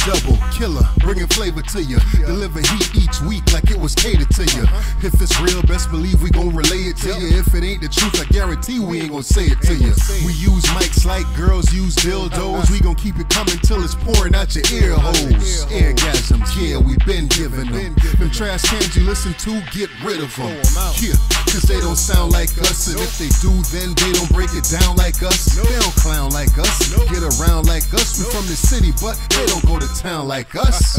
double, killer, bringing flavor to you. Deliver heat each week like it was catered to you. If it's real, best believe we gon' relay it to you. If it ain't the truth, I guarantee we ain't gon' say it to you. We use mics like girls use dildos. We gon' keep it coming till it's pouring out your ear holes. Orgasms, yeah, we been giving them. Them trash cans you listen to, get rid of them. Yeah, cause they don't sound like us. And if they do, then they don't break it down like us. They don't clown like us, get around like us. We from the city, but they don't go to town like us.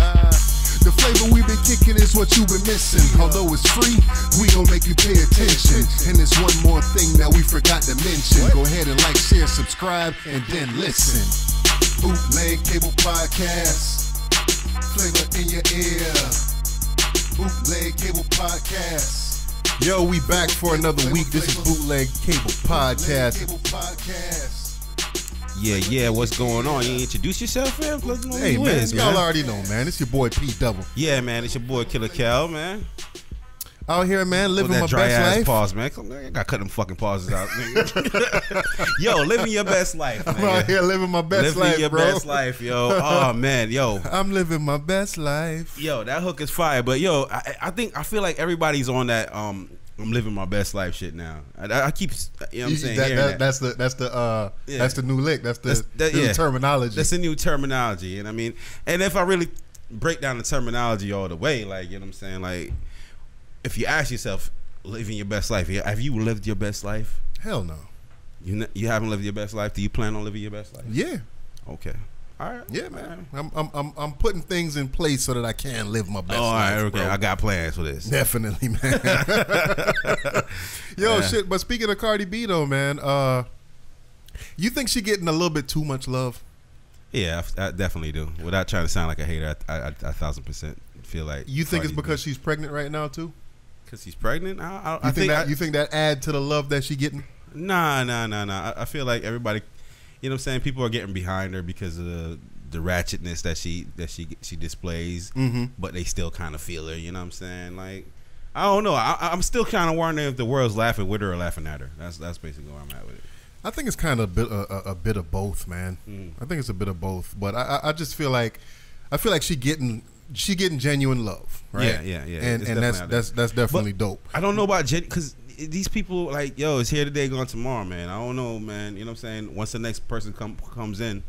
The flavor we've been kicking is what you've been missing. Although it's free, we gon' make you pay attention. And there's one more thing that we forgot to mention. Go ahead and like, share, subscribe, and then listen. Bootleg Cable Podcast, flavor in your ear. Bootleg Cable Podcast. Yo, we back for another week. This is Bootleg Cable Podcast. Yeah, what's going on? You introduce yourself, fam? Hey, man, y'all already know, man. It's your boy P Double. Yeah, man, it's your boy Killer Cal, man. Out here, man, living my dry best ass life. Pause, man. I gotta cut them fucking pauses out. Yo, living your best life, man. I'm out here living my best life, living your best life, yo. Oh, man, yo. I'm living my best life. Yo, that hook is fire. But, yo, I feel like everybody's on that, I'm living my best life shit now. I keep, you know what I'm saying? That's the new lick. That's the new terminology. That's the new terminology. And I mean, and if I really break down the terminology all the way, like, you know what I'm saying? Like, if you ask yourself, living your best life, have you lived your best life? Hell no. You haven't lived your best life? Do you plan on living your best life? Yeah. Okay. All right. Yeah, man. I'm putting things in place so that I can live my best life. All right, okay. Bro. I got plans for this. Definitely, man. Yo, shit. But speaking of Cardi B, though, man, you think she getting a little bit too much love? Yeah, I definitely do. Without trying to sound like a hater, I 1000% feel like. You think Cardi it's because she's pregnant right now too? Because she's pregnant? You think that add to the love that she getting? Nah. I feel like everybody, you know what I'm saying? People are getting behind her because of the ratchetness that she displays, but they still kind of feel her. You know what I'm saying? Like, I don't know. I'm still kind of wondering if the world's laughing with her or laughing at her. That's basically where I'm at with it. I think it's kind of a bit of both, man. I think it's a bit of both, but I just feel like she getting genuine love, right? Yeah. And that's definitely dope. I don't know about because these people, like, yo, it's here today, gone tomorrow, man. I don't know, man. You know what I'm saying? Once the next person comes in,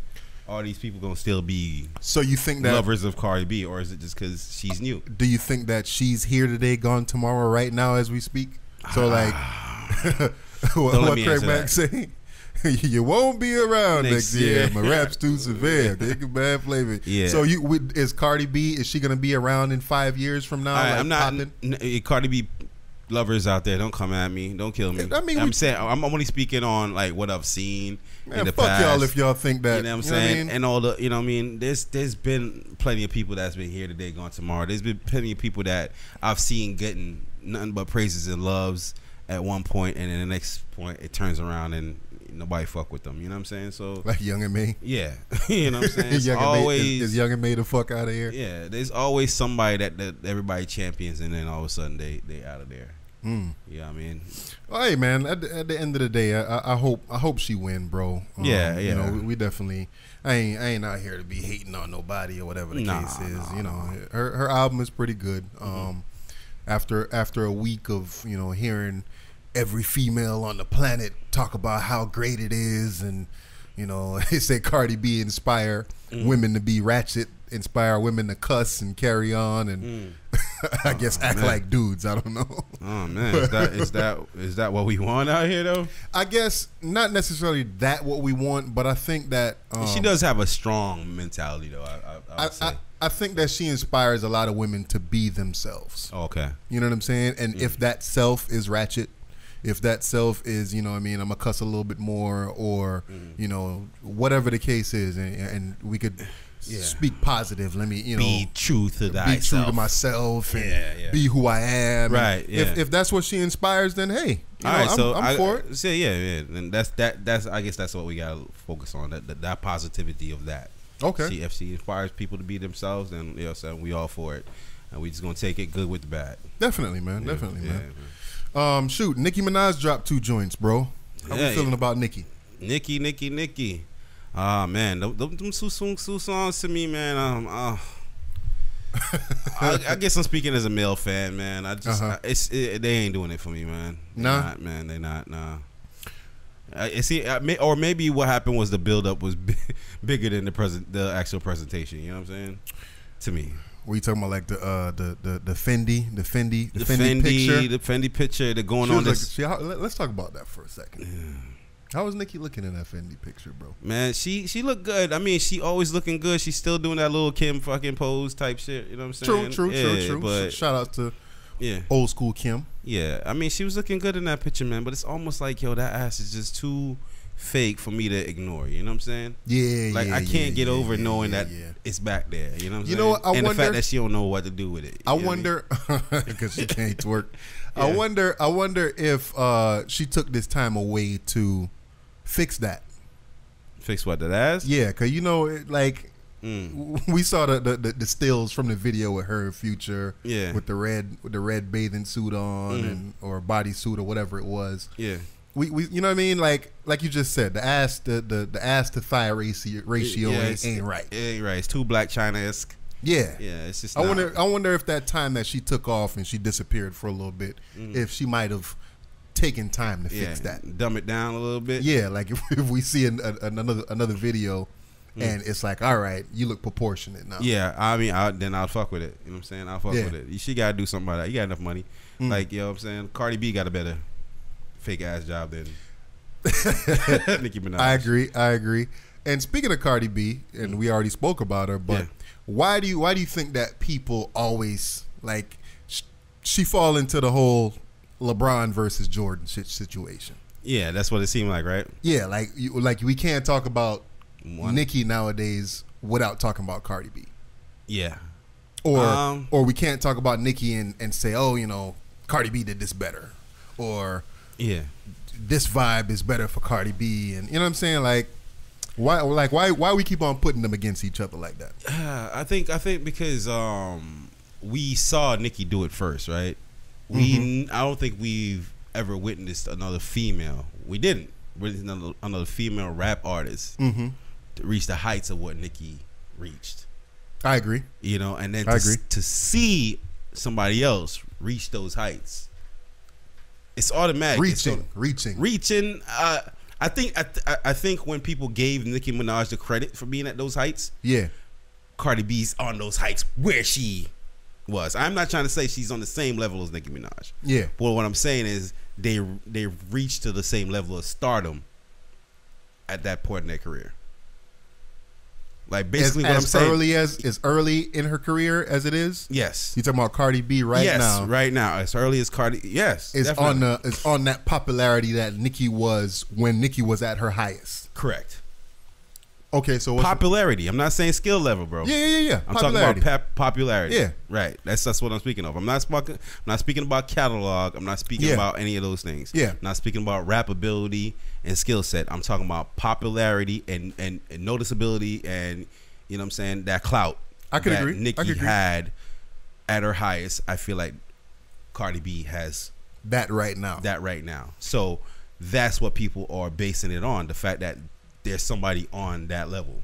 all these people gonna still be. So you think that lovers of Cardi B, or is it just because she's new? Do you think that she's here today, gone tomorrow, right now as we speak? So like, what Craig Mack say? You won't be around next year. My rap's too severe. Take a bad flavor. Yeah. So is Cardi B? Is she gonna be around in 5 years from now? Like, I'm not. Cardi B lovers out there, don't come at me. Don't kill me. I mean, I'm saying I'm only speaking on like what I've seen in the past. Fuck y'all if y'all think that. You know what I'm saying? And all the, you know what I mean? There's been plenty of people that's been here today, gone tomorrow. There's been plenty of people that I've seen getting nothing but praises and loves at one point, and then the next point it turns around and nobody fuck with them. You know what I'm saying? So like Young and Me. Yeah. You know what I'm saying? Is Young and Me the fuck out of here? Yeah. There's always somebody that everybody champions, and then all of a sudden they out of there. You know what I mean? Well, hey man, at the end of the day, I hope she win, bro. Yeah. You know, we definitely. I ain't out here to be hating on nobody or whatever the case is. You know, her album is pretty good. After a week of hearing every female on the planet talk about how great it is, and they say Cardi B inspire women to be ratchet, inspire women to cuss and carry on, and I guess act like dudes. I don't know. Oh man, is that what we want out here though? I guess not necessarily that what we want, but I think that she does have a strong mentality though. I think that she inspires a lot of women to be themselves. Okay, you know what I'm saying? And if that self is ratchet, if that self is, I'm gonna cuss a little bit more, or whatever the case is, and we could speak positive. Let me be true to thyself. Be true to myself, and be who I am. Right. Yeah. If that's what she inspires, then hey, I'm for it. So yeah, and that's I guess that's what we gotta focus on, that positivity of that. Okay. If she inspires people to be themselves, then so we all for it, and we just gonna take it good with the bad. Definitely, man. Definitely, man. Shoot, Nicki Minaj dropped 2 joints, bro. How we feeling about Nicki? Nicki. Ah man, them two songs to me, man. I guess I'm speaking as a male fan, man. I just they ain't doing it for me, man. They not. Nah. Or maybe what happened was the build up was bigger than the actual presentation. You know what I'm saying? To me. What are you talking about, like the Fendi picture? The Fendi picture. They're going on this. Let's talk about that for a second. Yeah. How was Nicki looking in that Fendi picture, bro? Man, she looked good. I mean, she always looking good. She's still doing that little Kim fucking pose type shit. You know what I'm saying? True. But shout out to old school Kim. Yeah, I mean, she was looking good in that picture, man. But it's almost like, yo, that ass is just too fake for me to ignore. You know what I'm saying? Yeah, like I can't get over knowing that it's back there. You know what I'm saying? You know what? And the fact that she don't know what to do with it. I wonder because she can't twerk. Yeah. I wonder if she took this time away to fix that. Fix what, that ass? Yeah, because we saw the stills from the video with her and Future. Yeah. With the red bathing suit on or bodysuit or whatever it was. Yeah. We you know what I mean? Like you just said, the ass to thigh ratio ain't right. It ain't right. It's too Black China-esque. Yeah. Yeah, it's just I wonder if that time that she took off and she disappeared for a little bit, if she might have taken time to fix that. Dumb it down a little bit. Yeah, like if we see another video and it's like, all right, you look proportionate now. Yeah, I mean, then I'll fuck with it. You know what I'm saying? I'll fuck with it. She got to do something about that. You got enough money. Like, you know what I'm saying? Cardi B got a better fake ass job than Nicki Minaj. I agree. And speaking of Cardi B, and we already spoke about her, but why do you think that people always like she fall into the whole LeBron versus Jordan situation? Yeah, that's what it seemed like, right? Yeah, like we can't talk about Nicki nowadays without talking about Cardi B. Yeah. Or we can't talk about Nicki and say, oh, you know, Cardi B did this better, or this vibe is better for Cardi B, and you know what I'm saying? Like why we keep on putting them against each other like that? I think because we saw Nicki do it first, right? I don't think we've ever witnessed another female. We didn't witness another female rap artist to reach the heights of what Nicki reached. I agree. You know, and then to see somebody else reach those heights, it's automatic. Reaching. I think when people gave Nicki Minaj the credit for being at those heights, Cardi B's on those heights where she was. I'm not trying to say she's on the same level as Nicki Minaj. Yeah. But what I'm saying is they reached to the same level of stardom at that point in their career. Like basically what I'm saying, as early in her career as it is. Yes. You talking about Cardi B now? Yes, right now, as early as Cardi. Yes, it's on that popularity that Nicki was when Nicki was at her highest. Correct. Okay, so popularity. I'm not saying skill level, bro. Yeah. I'm talking about popularity. Yeah, right. That's what I'm speaking of. I'm not speaking about catalog. I'm not speaking about any of those things. Yeah, I'm not speaking about rap ability and skill set. I'm talking about popularity and noticeability, and you know what I'm saying, that clout. I could agree. Nicki had at her highest. I feel like Cardi B has that right now. So that's what people are basing it on. The fact that there's somebody on that level.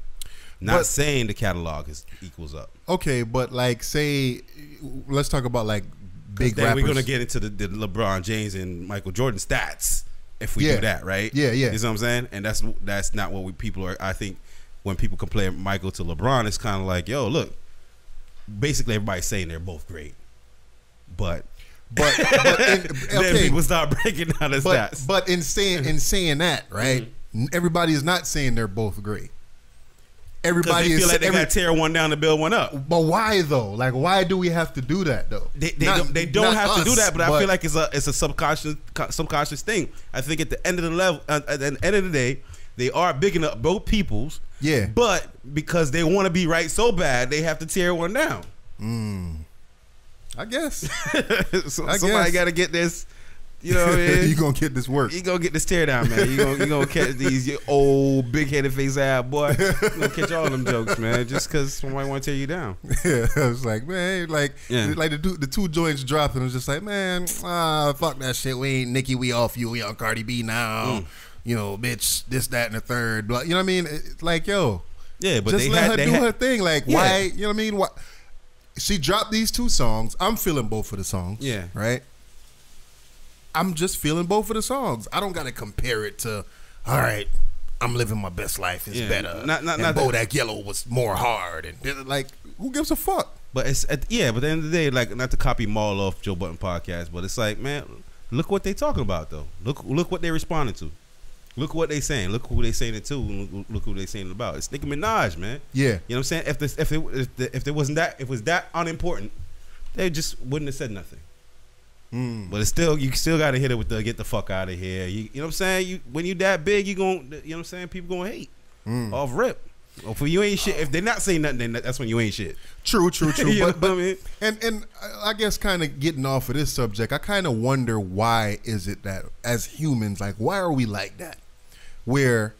Not saying the catalog equals up. Okay, but like let's talk about like big rappers. We're gonna get into the LeBron James and Michael Jordan stats if we do that, right? Yeah. You know what I'm saying? And that's not what people are. I think when people compare Michael to LeBron, it's kind of like, yo, look, basically everybody's saying they're both great, but then people start breaking down the stats. But in saying that, right? Everybody is not saying they're both great. Everybody feel like they got to tear one down to build one up. But why though? Like, why do we have to do that though? They don't have to do that, but I feel like it's a subconscious thing. I think at the end of the day, they are bigging up both peoples. Yeah. But because they want to be right so bad, they have to tear one down. I guess. Somebody got to get this. You know what I mean? You gonna get this work. You gonna get this tear down, man. You gonna catch these old big headed face ass boy. You gonna catch all of them jokes, man. Just because somebody want to tear you down. Yeah, I was like, man, like the two joints dropped, and it was just like, man, fuck that shit. We ain't Nicki, we off you. We on Cardi B now. you know, bitch, this, that, and the third. Blah. You know what I mean? It's like, yo, Yeah, but just let her do her thing. Like, why? You know what I mean? Why? She dropped these 2 songs. I'm feeling both of the songs. Yeah. Right? I'm just feeling both of the songs. I don't got to compare it to, all right, I'm living my best life. It's better. Not Bodak Yellow was more hard. And like, who gives a fuck? But it's but at the end of the day, like, not to copy Maul off Joe Budden podcast, but it's like, man, look what they talking about though. Look what they responding to. Look what they saying. Look who they saying it to. Look who they saying it about. It's Nicki Minaj, man. Yeah. You know what I'm saying? If it wasn't that, if it was that unimportant, they just wouldn't have said nothing. But it's still, you still got to hit it with the get the fuck out of here. You know what I'm saying? When you that big, you gon', you know what I'm saying? People gonna hate off rip. Or for you ain't shit. If they're not saying nothing, then that's when you ain't shit. True. but I mean? and I guess kind of getting off of this subject, I kind of wonder why is it that as humans, like, why are we like that? Where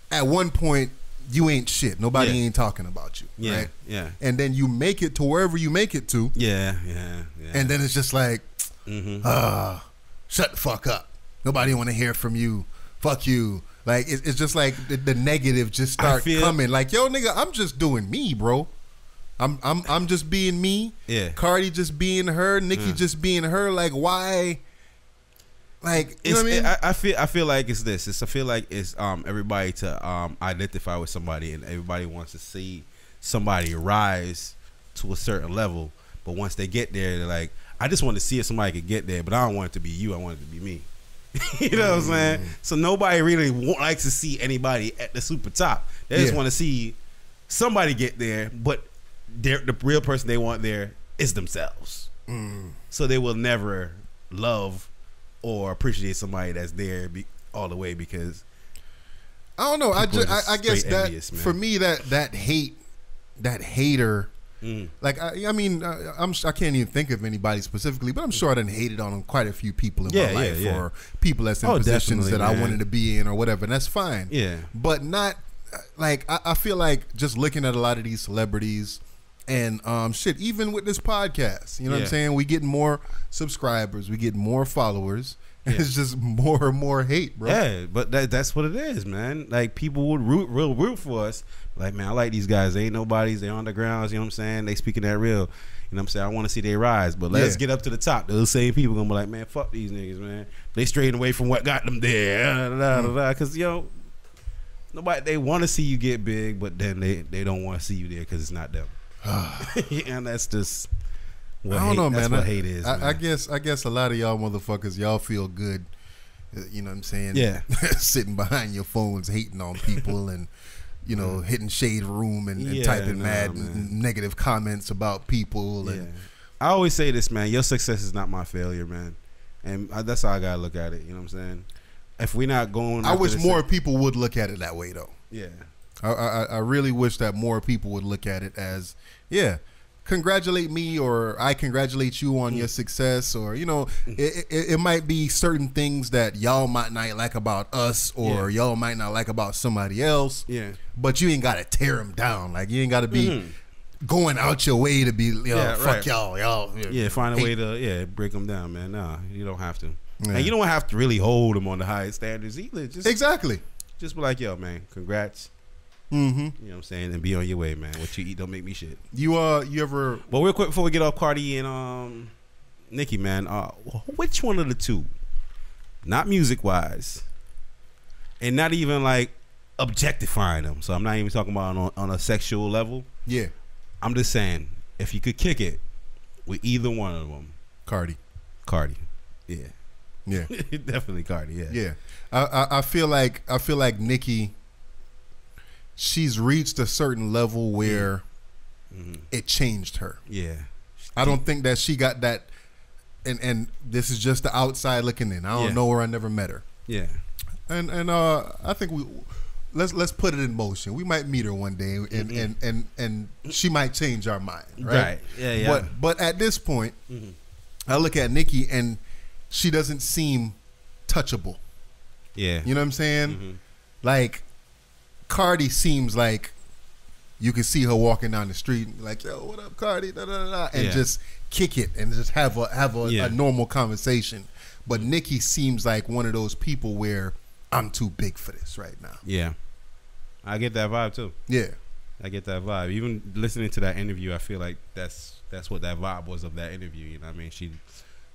at one point you ain't shit. Nobody ain't talking about you. Yeah, right? Yeah. And then you make it to wherever you make it to. Yeah. And then it's just like, shut the fuck up. Nobody want to hear from you. Fuck you. Like, it's just like the negative just start coming. Like, yo, nigga, I'm just doing me, bro. I'm just being me. Yeah. Cardi just being her. Nicki just being her. Like, why? Like, you know what I mean? I feel like it's this. I feel like it's everybody to identify with somebody, and everybody wants to see somebody rise to a certain level. But once they get there, they're like, I just want to see if somebody could get there, but I don't want it to be you. I want it to be me. You know what I'm saying? So nobody really likes to see anybody at the super top. They just want to see somebody get there, but the real person they want there is themselves. So they will never love or appreciate somebody that's there all the way, because I don't know. I guess that envious, for me, that hater. Like, I mean, I can't even think of anybody specifically, but I'm sure I done hated on quite a few people in my life, or people that's in positions that I wanted to be in or whatever, and that's fine. Yeah, but not like I feel like just looking at a lot of these celebrities and shit, even with this podcast, you know what I'm saying? We get more subscribers, we get more followers. It's just more and more hate, bro. Yeah, but that's what it is, man. Like, people would root for us. Like, man, I like these guys. They ain't nobodies. They on the grounds. You know what I'm saying? They speaking that real. You know what I'm saying? I want to see they rise. But let's get up to the top. Those same people gonna be like, man, fuck these niggas, man. They straying away from what got them there. Because, nobody, they want to see you get big, but then they don't want to see you there because it's not them. And that's just... I don't know, man. That's what hate is. I guess a lot of y'all motherfuckers, y'all feel good. You know what I'm saying? Yeah. Sitting behind your phones, hating on people, and hitting shade room and typing mad negative comments about people. And I always say this, man. Your success is not my failure, man. And that's how I gotta look at it. You know what I'm saying? If we're not going, I wish more people would look at it that way, though. Yeah. I really wish that more people would look at it as congratulate me, or I congratulate you on your success, or it might be certain things that y'all might not like about us, or y'all might not like about somebody else. Yeah, but you ain't gotta tear them down. Like, you ain't gotta be going out your way to be fuck y'all. Find a way to break them down, man. Nah, you don't have to, and you don't have to really hold them on the highest standards either. Just be like, yo, man, congrats. You know what I'm saying, and be on your way, man. What you eat don't make me shit. You ever? Well, real quick before we get off Cardi and Nicki, man, which one of the two, not music wise, and not even like objectifying them, so I'm not even talking about on a sexual level. Yeah, I'm just saying, if you could kick it with either one of them, Cardi, yeah, definitely Cardi, yeah. I feel like Nicki, she's reached a certain level where it changed her. Yeah. I don't think that she got that, and this is just the outside looking in. I don't know her. I never met her. Yeah. And I think let's put it in motion. We might meet her one day, and she might change our mind. Right. Yeah. But at this point, I look at Nicki and she doesn't seem touchable. Yeah. You know what I'm saying? Like, Cardi seems like you can see her walking down the street like, yo, what up, Cardi? Da, da, da, da, and just kick it and just have a normal conversation. But Nicki seems like one of those people where I'm too big for this right now. Yeah. I get that vibe too. Yeah. I get that vibe. Even listening to that interview, I feel like that's what that vibe was of that interview. You know what I mean? She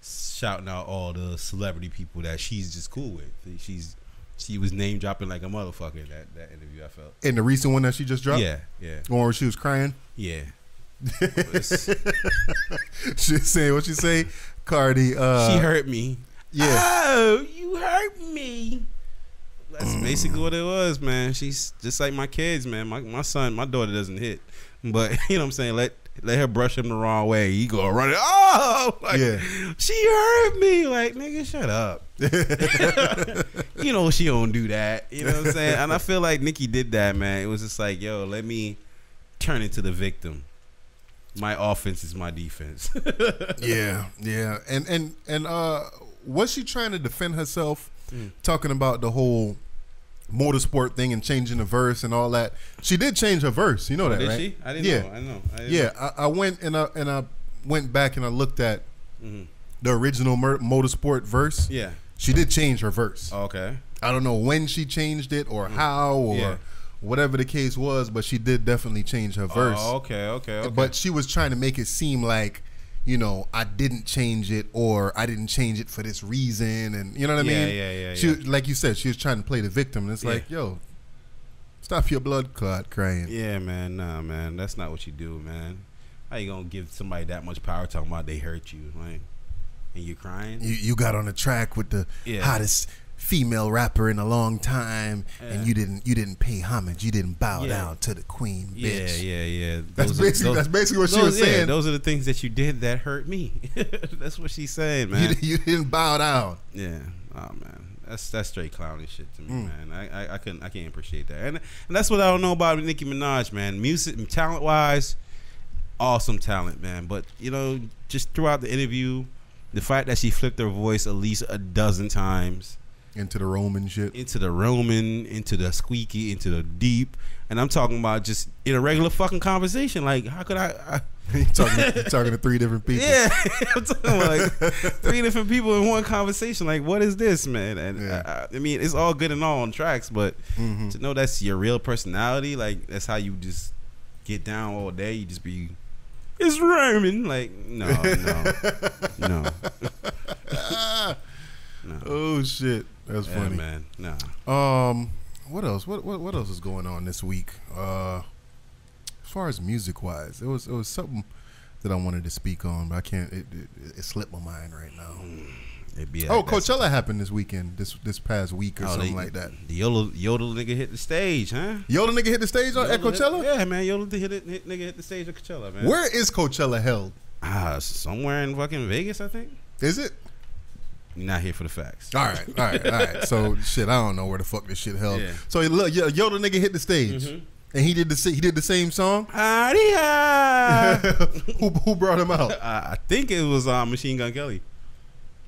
shouting out all the celebrity people that she's just cool with. She was name dropping like a motherfucker in that interview, I felt. In the recent one that she just dropped? Yeah. The one where she was crying? Yeah. She saying what she say? Cardi. She hurt me. Yeah. Oh, you hurt me. That's basically what it was, man. She's just like my kids, man. My son, my daughter doesn't hit, but you know what I'm saying. Let her brush him the wrong way. He go running. Oh, like, she hurt me. Like, nigga, shut up. You know she don't do that. You know what I'm saying. And I feel like Nicki did that, man. It was just like, yo, let me turn into the victim. My offense is my defense. Yeah. And was she trying to defend herself? Talking about the whole motorsport thing and changing the verse and all that. She did change her verse. You know that, did right? She? I didn't know. I didn't know. I went and I went back and I looked at the original motorsport verse. Yeah. She did change her verse. Okay. I don't know when she changed it or how or whatever the case was, but she did definitely change her verse. Oh, okay. But she was trying to make it seem like, you know, I didn't change it or I didn't change it for this reason, and you know what I mean? Yeah. She, like you said, she was trying to play the victim, and it's like, yo, stop your blood clot crying. Yeah, man, nah, man, that's not what you do, man. How you gonna give somebody that much power talking about they hurt you, like, and you crying? You got on the track with the hottest female rapper in a long time, and you didn't pay homage. You didn't bow down to the queen, bitch. Yeah. That's basically what she was saying. Those are the things that you did that hurt me. That's what she's saying, man. You didn't bow down. Yeah. Oh man, that's straight clownish shit to me, man. I can't appreciate that, and that's what I don't know about Nicki Minaj, man. Music, talent wise, awesome talent, man. But you know, just throughout the interview, the fact that she flipped her voice at least a dozen times. Into the Roman shit. Into the Roman, into the squeaky, into the deep. And I'm talking about just in a regular fucking conversation. Like, how could I You're talking to three different people. Yeah. I'm talking about like three different people in one conversation. Like, what is this, man? And I mean, it's all good and all on tracks, but to know that's your real personality, like, that's how you just get down all day. You just be, it's Roman. Like, no. No. Oh, shit. That's funny, man. Nah. What else? What else is going on this week? As far as music wise, it was something that I wanted to speak on, but I can't. It slipped my mind right now. Coachella happened this weekend, this past week or something like that. The Yodel nigga hit the stage, huh? Yodel nigga hit the stage at Coachella? Yeah, man. Yodel nigga hit the stage at Coachella, man. Where is Coachella held? Somewhere in fucking Vegas, I think. Is it? You're not here for the facts. All right. So shit, I don't know where the fuck this shit held. Yeah. So look, Yodel nigga hit the stage, and he did the same song. Who brought him out? I think it was Machine Gun Kelly.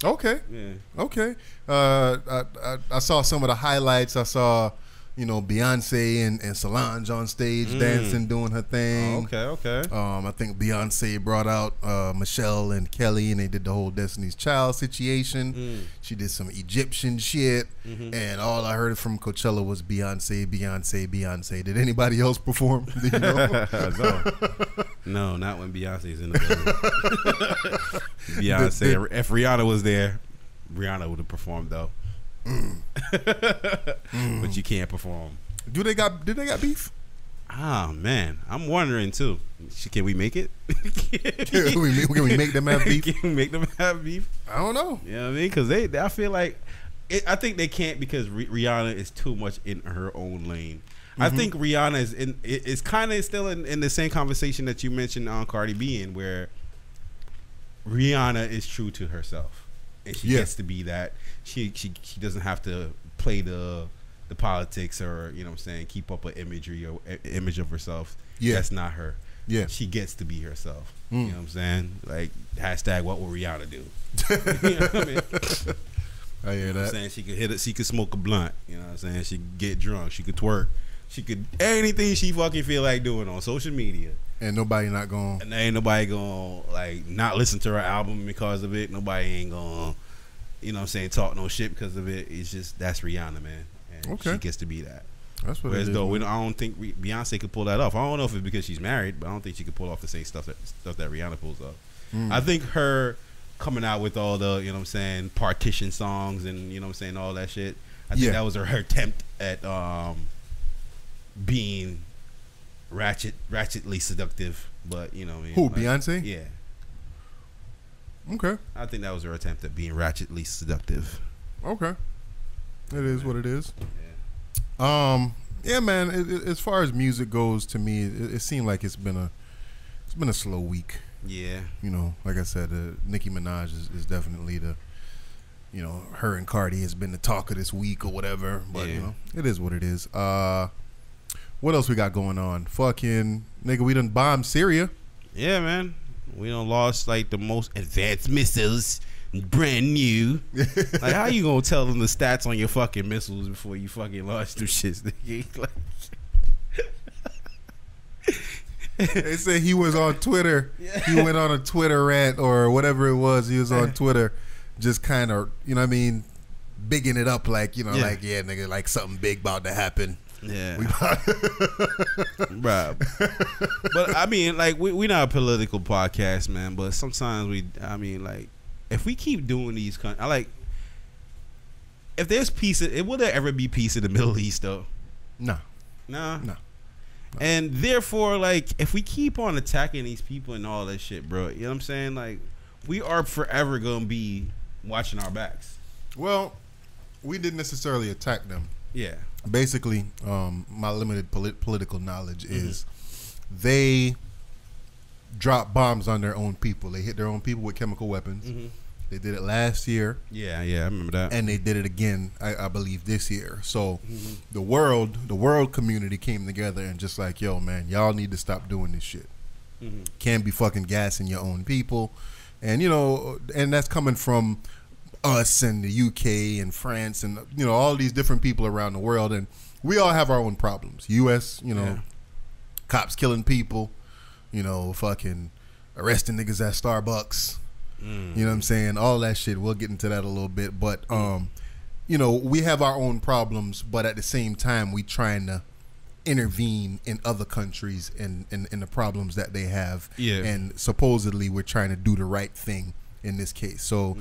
Okay. Yeah. Okay. I saw some of the highlights. I saw, Beyonce and Solange on stage dancing, doing her thing. Okay. I think Beyonce brought out Michelle and Kelly, and they did the whole Destiny's Child situation. She did some Egyptian shit, and all I heard from Coachella was Beyonce. Did anybody else perform? Do you know? No, not when Beyonce's in the building. Beyonce, if Rihanna was there, Rihanna would have performed though. But you can't perform. Did they got beef? Ah, man, I'm wondering too. Can we make it? Can we make them have beef? Can we make them have beef? I don't know. You know what I mean? Because I feel like I think they can't because Rihanna is too much in her own lane. I think Rihanna is kind of still in the same conversation that you mentioned on Cardi B, in where Rihanna is true to herself, and she gets to be that. She doesn't have to play the politics or keep up an imagery or image of herself. Yeah, that's not her. Yeah, she gets to be herself. You know what I'm saying? Like hashtag what will Rihanna do? You know what I mean? I hear that. I'm saying she could hit it. She could smoke a blunt. You know what I'm saying? She could get drunk. She could twerk. She could anything she fucking feel like doing on social media. And nobody not going. And ain't nobody gonna like not listen to her album because of it. Nobody ain't gonna, you know what I'm saying, talk no shit because of it. It's just that's Rihanna, man. And she gets to be that. That's what Whereas it is. though, I don't think Beyonce could pull that off. I don't know if it's because she's married, but I don't think she could pull off the same stuff that Rihanna pulls off. I think her coming out with all the, you know what I'm saying, partition songs and, you know what I'm saying, all that shit. I think that was her attempt at being ratchetly seductive, but you know what I mean? Who, Beyonce? Yeah. Okay. I think that was her attempt at being ratchetly seductive. Okay. It is what it is. Yeah. Yeah, man. As far as music goes, to me, it seemed like it's been a slow week. Yeah. You know, like I said, Nicki Minaj is definitely her and Cardi has been the talk of this week or whatever. But you know, it is what it is. What else we got going on? Fucking nigga, we done bombed Syria. Yeah, man. We done lost like the most advanced missiles, brand new. Like, how you gonna tell them the stats on your fucking missiles before you fucking launch them shits? Like, they say he was on Twitter. He went on a Twitter rant or whatever it was. He was on Twitter, just kind of, you know what I mean, bigging it up like, you know, like, yeah, nigga, like something big about to happen. Yeah. Bruh. But I mean, like, we not a political podcast, man, but sometimes like, if we keep doing these if there's peace, will there ever be peace in the Middle East though? No. And therefore, like, if we keep on attacking these people and all that shit, bro, you know what I'm saying? Like, we are forever gonna be watching our backs. Well, we didn't necessarily attack them. Yeah. Basically, my limited political knowledge is they drop bombs on their own people. They hit their own people with chemical weapons. They did it last year. Yeah, I remember that. And they did it again, I believe, this year. So the world community came together and just like, yo, man, y'all need to stop doing this shit. Can't be fucking gassing your own people. And, you know, and that's coming from us and the UK and France and, you know, all these different people around the world. And we all have our own problems. U.S., you know, cops killing people, you know, fucking arresting niggas at Starbucks. You know what I'm saying? All that shit. We'll get into that a little bit. But, you know, we have our own problems, but at the same time, we trying to intervene in other countries and in the problems that they have. Yeah. And supposedly we're trying to do the right thing in this case. So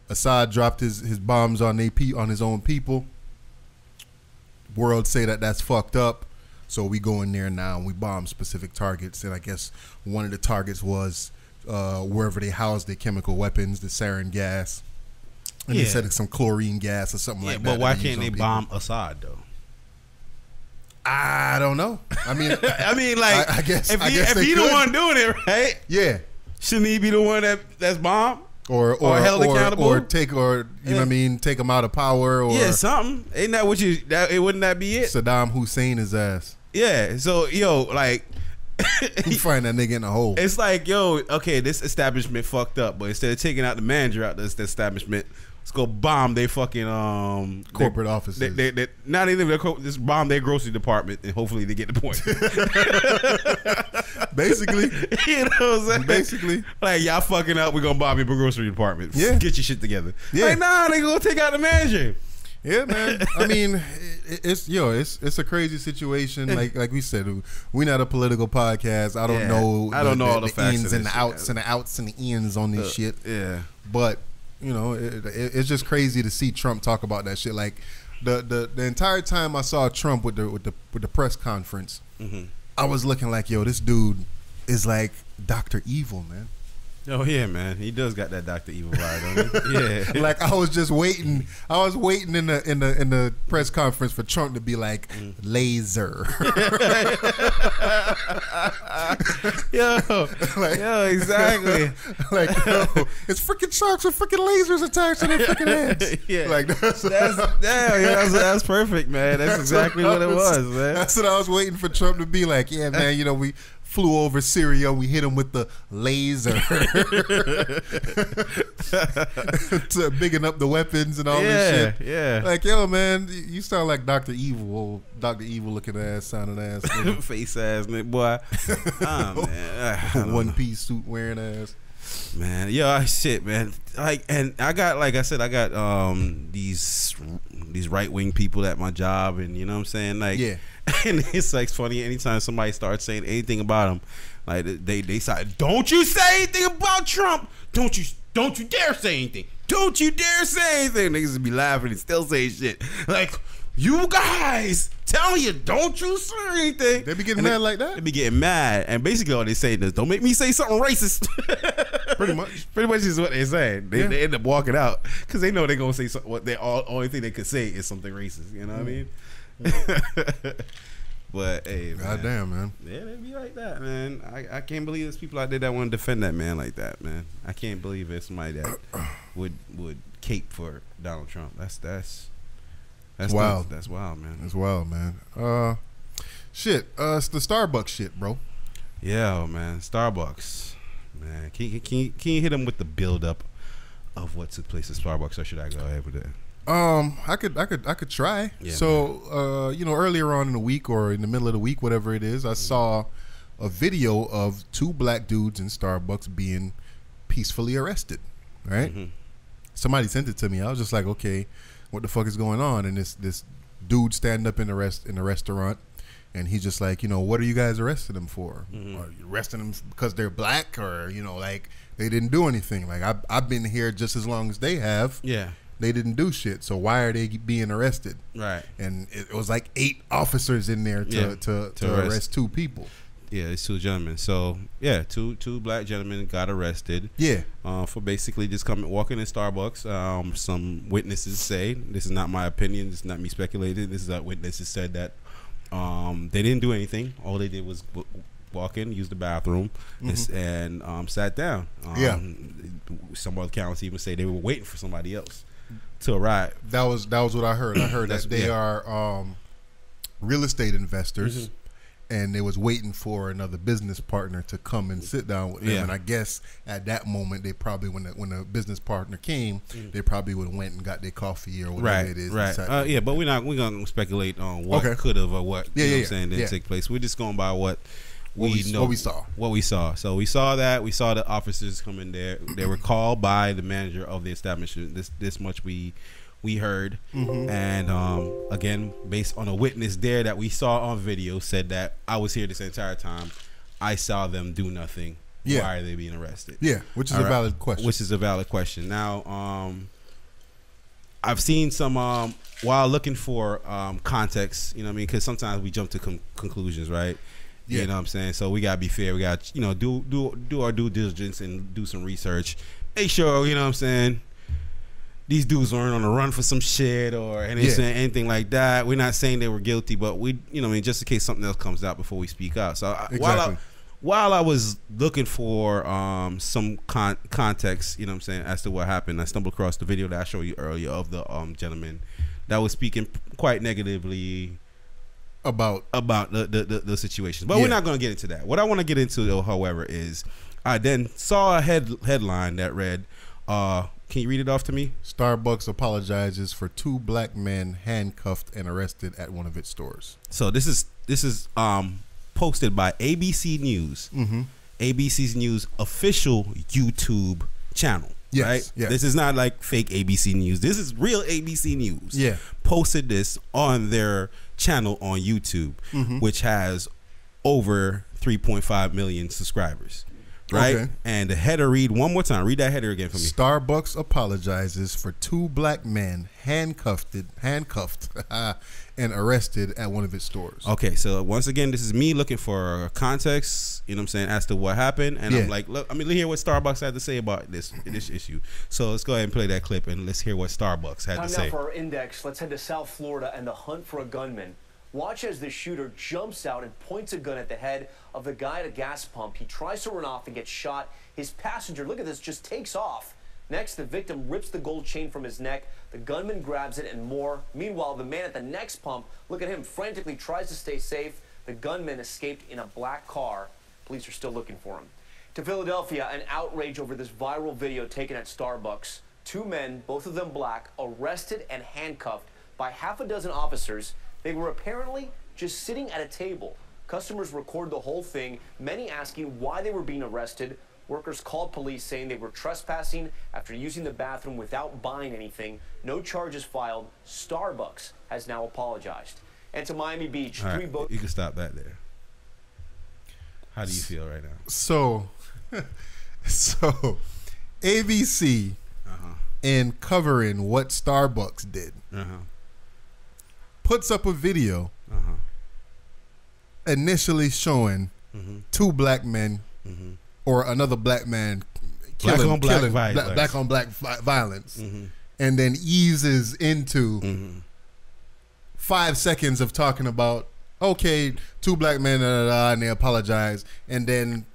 Assad dropped his bombs on his own people. World say that that's fucked up. So we go in there now and we bomb specific targets. And I guess one of the targets was wherever they house their chemical weapons, the sarin gas. And they said it's some chlorine gas or something like that. But why can't they bomb Assad though? I don't know. I mean, like, I guess if he the one doing it, right? Yeah. Shouldn't he be the one that's bombed? Or held accountable, or take you know what I mean, take him out of power, or something. Ain't that what it wouldn't that be it? Saddam Hussein his ass. Yeah. So like, you find that nigga in a hole. It's like, yo, okay, this establishment fucked up, but instead of taking out the manager out this establishment, let's go bomb they fucking corporate offices. They not even just bomb their grocery department, and hopefully they get the point. Basically, you know what I'm saying? Basically, like, y'all fucking up, we're gonna bomb your grocery department. Yeah, get your shit together. Yeah, like, nah, they gonna take out the manager. Yeah, man. I mean, it's a crazy situation. Like we said, we're not a political podcast. I don't know. I don't know all the facts ins and the outs and the outs and the ins on this shit. Yeah, but you know, it's just crazy to see Trump talk about that shit. Like the entire time I saw Trump with the press conference, I was looking like, yo, this dude is like Dr. Evil, man. Oh yeah, man, he does got that Dr. Evil vibe, don't he? Yeah. Like, I was just waiting. I was waiting in the press conference for Trump to be like, laser. Yo, exactly. Like, yo, it's freaking sharks with freaking lasers attached to their freaking heads. Yeah, like that's perfect, man. That's exactly what it was, man. That's what I was waiting for Trump to be like. Yeah, man. You know, we flew over Syria. We hit him with the laser to bigging up the weapons and all this shit. Yeah. Like, yo, man, you sound like Dr. Evil, old Dr. Evil looking ass, sounding ass, face ass, nigga, boy. Oh man, one piece suit wearing ass. Man, yeah, shit, man. Like, and I got, like I said, I got these right wing people at my job, and you know what I'm saying, like, yeah. And it's like funny anytime somebody starts saying anything about him, like they say, don't you say anything about Trump, don't you dare say anything, don't you dare say anything. Niggas would be laughing and still say shit like, you guys, tell you, don't you say anything. They be getting mad like that? They be getting mad. And basically all they say is, don't make me say something racist. Pretty much. Pretty much is what they're saying. They end up walking out because they know they're going to say something. What they only thing they could say is something racist. You know what I mean? But, hey, man. Goddamn, man. Yeah, they be like that, man. I can't believe there's people out there that want to defend that man like that, man. I can't believe there's somebody that would cape for Donald Trump. That's wild. That's wild, man. That's wild, man. Shit. It's the Starbucks shit, bro. Yeah, man. Starbucks, man. Can you hit them with the build up of what took place at Starbucks, or should I go ahead with it? I could try. Yeah, so, earlier on in the week or in the middle of the week, whatever it is, I saw a video of two black dudes in Starbucks being peacefully arrested. Right? Mm-hmm. Somebody sent it to me. I was just like, okay, what the fuck is going on? And this dude stand up in the restaurant, and he's just like, what are you guys arresting them for? Mm-hmm. Are you arresting them because they're black, or like they didn't do anything? Like I've been here just as long as they have. Yeah. They didn't do shit, so why are they being arrested? Right. And it was like 8 officers in there to arrest 2 people. Yeah, it's 2 gentlemen. So yeah, two black gentlemen got arrested. Yeah. For basically just walking in Starbucks. Some witnesses say, this is not my opinion, this is not me speculating. This is what witnesses said that they didn't do anything. All they did was walk in, use the bathroom, and sat down. Some other accounts even say they were waiting for somebody else to arrive. That was what I heard. I heard that they are real estate investors, and they was waiting for another business partner to come and sit down with them. And I guess at that moment, they probably, when the business partner came, they probably would have went and got their coffee or whatever it is. Right. Yeah, but we're gonna speculate on what could have or what I'm saying didn't take place. We're just going by what we saw. So we saw that. We saw the officers come in there. They were called by the manager of the establishment. This much we heard. And again, based on a witness there that we saw on video, said that I was here this entire time. I saw them do nothing. Why are they being arrested? Yeah, which is a valid question. Now, I've seen some while looking for context. You know what I mean? Because sometimes we jump to conclusions, right? Yeah. You know what I'm saying? So we gotta be fair. We got do our due diligence and do some research. Make sure, you know what I'm saying, these dudes aren't on the run for some shit or anything like that. We're not saying they were guilty, but we, just in case something else comes out before we speak out. So while I was looking for some context, you know what I'm saying, as to what happened, I stumbled across the video that I showed you earlier of the gentleman that was speaking quite negatively about the situation. But we're not going to get into that. What I want to get into, though, however, is I then saw a headline that read, can you read it off to me? Starbucks apologizes for 2 black men handcuffed and arrested at one of its stores. So this is posted by ABC News. ABC's News official YouTube channel. Right? Yes. This is not like fake ABC News. This is real ABC News. Yeah. Posted this on their channel on YouTube, which has over 3.5 million subscribers. Right? Okay. And the header read one more time. Read that header again for me. Starbucks apologizes for 2 black men handcuffed and arrested at one of its stores. Okay, so once again, this is me looking for context, you know what I'm saying, as to what happened. And I'm like, look, hear what Starbucks had to say about this issue. So let's go ahead and play that clip and let's hear what Starbucks had to say. Time now for our index. Let's head to South Florida and the hunt for a gunman. Watch as the shooter jumps out and points a gun at the head of the guy at a gas pump. He tries to run off and gets shot. His passenger, look at this, just takes off. Next, the victim rips the gold chain from his neck. The gunman grabs it and more. Meanwhile, the man at the next pump, look at him, frantically tries to stay safe. The gunman escaped in a black car. Police are still looking for him. To Philadelphia, an outrage over this viral video taken at Starbucks. 2 men, both of them black, arrested and handcuffed by half a dozen officers. They were apparently just sitting at a table. Customers record the whole thing, many asking why they were being arrested. Workers called police saying they were trespassing after using the bathroom without buying anything. No charges filed. Starbucks has now apologized. And to Miami Beach, All 3 right, boats. you can stop that there. How do you feel right now? So, ABC in covering what Starbucks did puts up a video initially showing 2 black men or another black man Black on black violence, and then eases into 5 seconds of talking about, okay, 2 black men, and they apologize, and then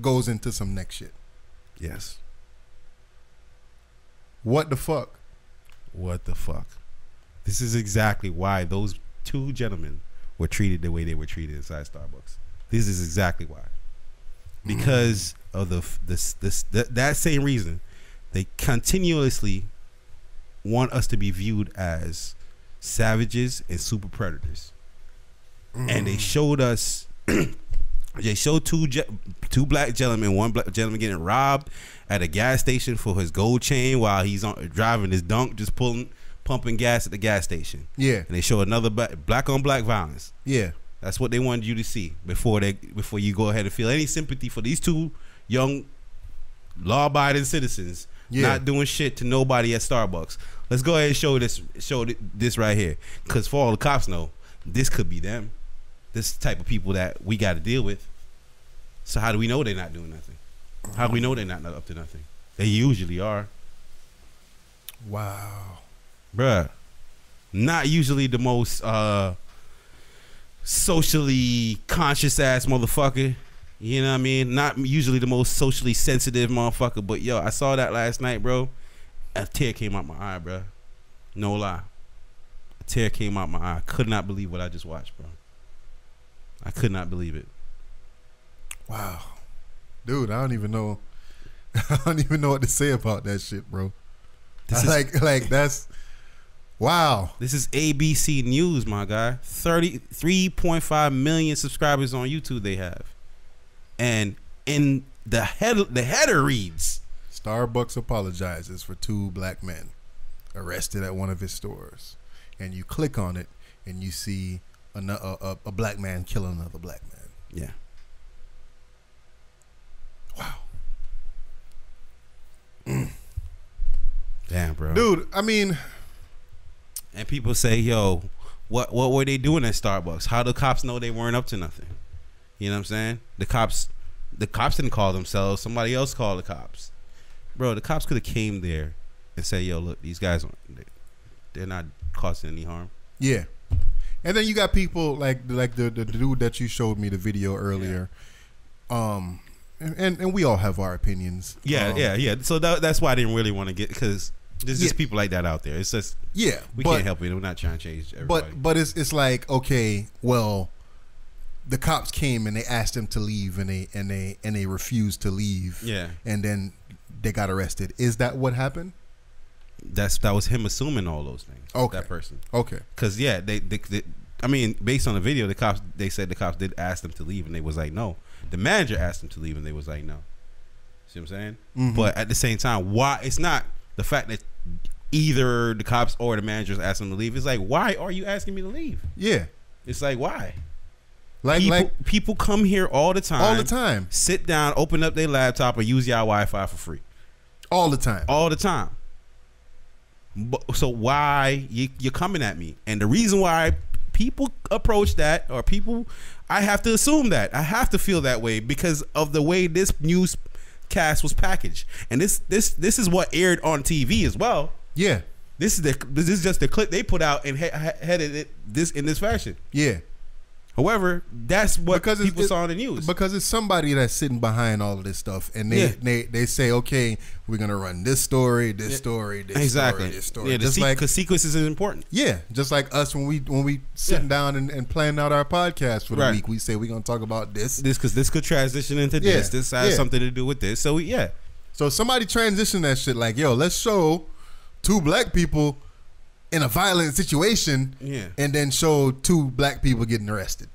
goes into some next shit. Yes. What the fuck? What the fuck? This is exactly why those 2 gentlemen were treated the way they were treated inside Starbucks. This is exactly why. Because of that same reason, they continuously want us to be viewed as savages and super predators. And they showed us, they showed two black gentlemen, one black gentleman getting robbed at a gas station for his gold chain while he's driving his dunk, just pumping gas at the gas station. Yeah. And they show another black on black violence. Yeah. That's what they wanted you to see before you go ahead and feel any sympathy for these 2 young law-abiding citizens not doing shit to nobody at Starbucks. Let's go ahead and show this right here, because for all the cops know, this could be them. This type of people that we got to deal with. So how do we know they're not doing nothing? How do we know they're not up to nothing? They usually are. Wow. Bruh. Not usually the most socially conscious ass motherfucker. You know what I mean? Not usually the most socially sensitive motherfucker. But yo, I saw that last night, bro. A tear came out my eye, bro. No lie. A tear came out my eye. I could not believe what I just watched, bro. I could not believe it. Wow. Dude, I don't even know what to say about that shit, bro. Like that's wow. This is ABC News, my guy. 33.5 million subscribers on YouTube they have. And in the header reads, Starbucks apologizes for 2 black men arrested at one of its stores. And you click on it and you see a black man killing another black man. Yeah. Wow. Damn, bro. Dude, I mean, and people say, yo, what were they doing at Starbucks? How do cops know they weren't up to nothing? You know what I'm saying? The cops didn't call themselves. Somebody else called the cops. Bro, the cops could have came there and said, yo, look, these guys, they're not causing any harm. Yeah. And then you got people like the dude that you showed me the video earlier. Yeah. And we all have our opinions. Yeah. So that's why I didn't really want to get, because there's just people like that out there. It's just we can't help it. We're not trying to change everybody. But it's like, okay, well, the cops came and they asked him to leave, and they refused to leave. Yeah. And then they got arrested. Is that what happened? That was him assuming all those things. Okay. That person. Okay. Because they I mean, based on the video, they said the cops did ask them to leave, and they was like, no. The manager asked them to leave, and they was like, no. See what I'm saying? Mm-hmm. But at the same time, why? It's not the fact that either the cops or the managers asked them to leave. It's like, why are you asking me to leave? Yeah. It's like, why? People come here all the time. All the time. Sit down, open up their laptop, or use your Wi-Fi for free. All the time. All the time. So why you're coming at me? And the reason why people approach that, or people, I have to assume that. I have to feel that way because of the way this newscast was packaged. And this is what aired on TV as well. Yeah. This is just the clip they put out and headed it in this fashion. Yeah. However, that's what people saw in the news. Because it's somebody that's sitting behind all of this stuff, and they say, okay, we're gonna run this story, this story, this story, this story. Yeah, just because sequences is important. Yeah, just like us when we sitting down and planning out our podcast for the week, we say we're gonna talk about this because this could transition into this. This has something to do with this. So So somebody transition that shit like, yo, let's show 2 black people in a violent situation, and then show 2 black people getting arrested.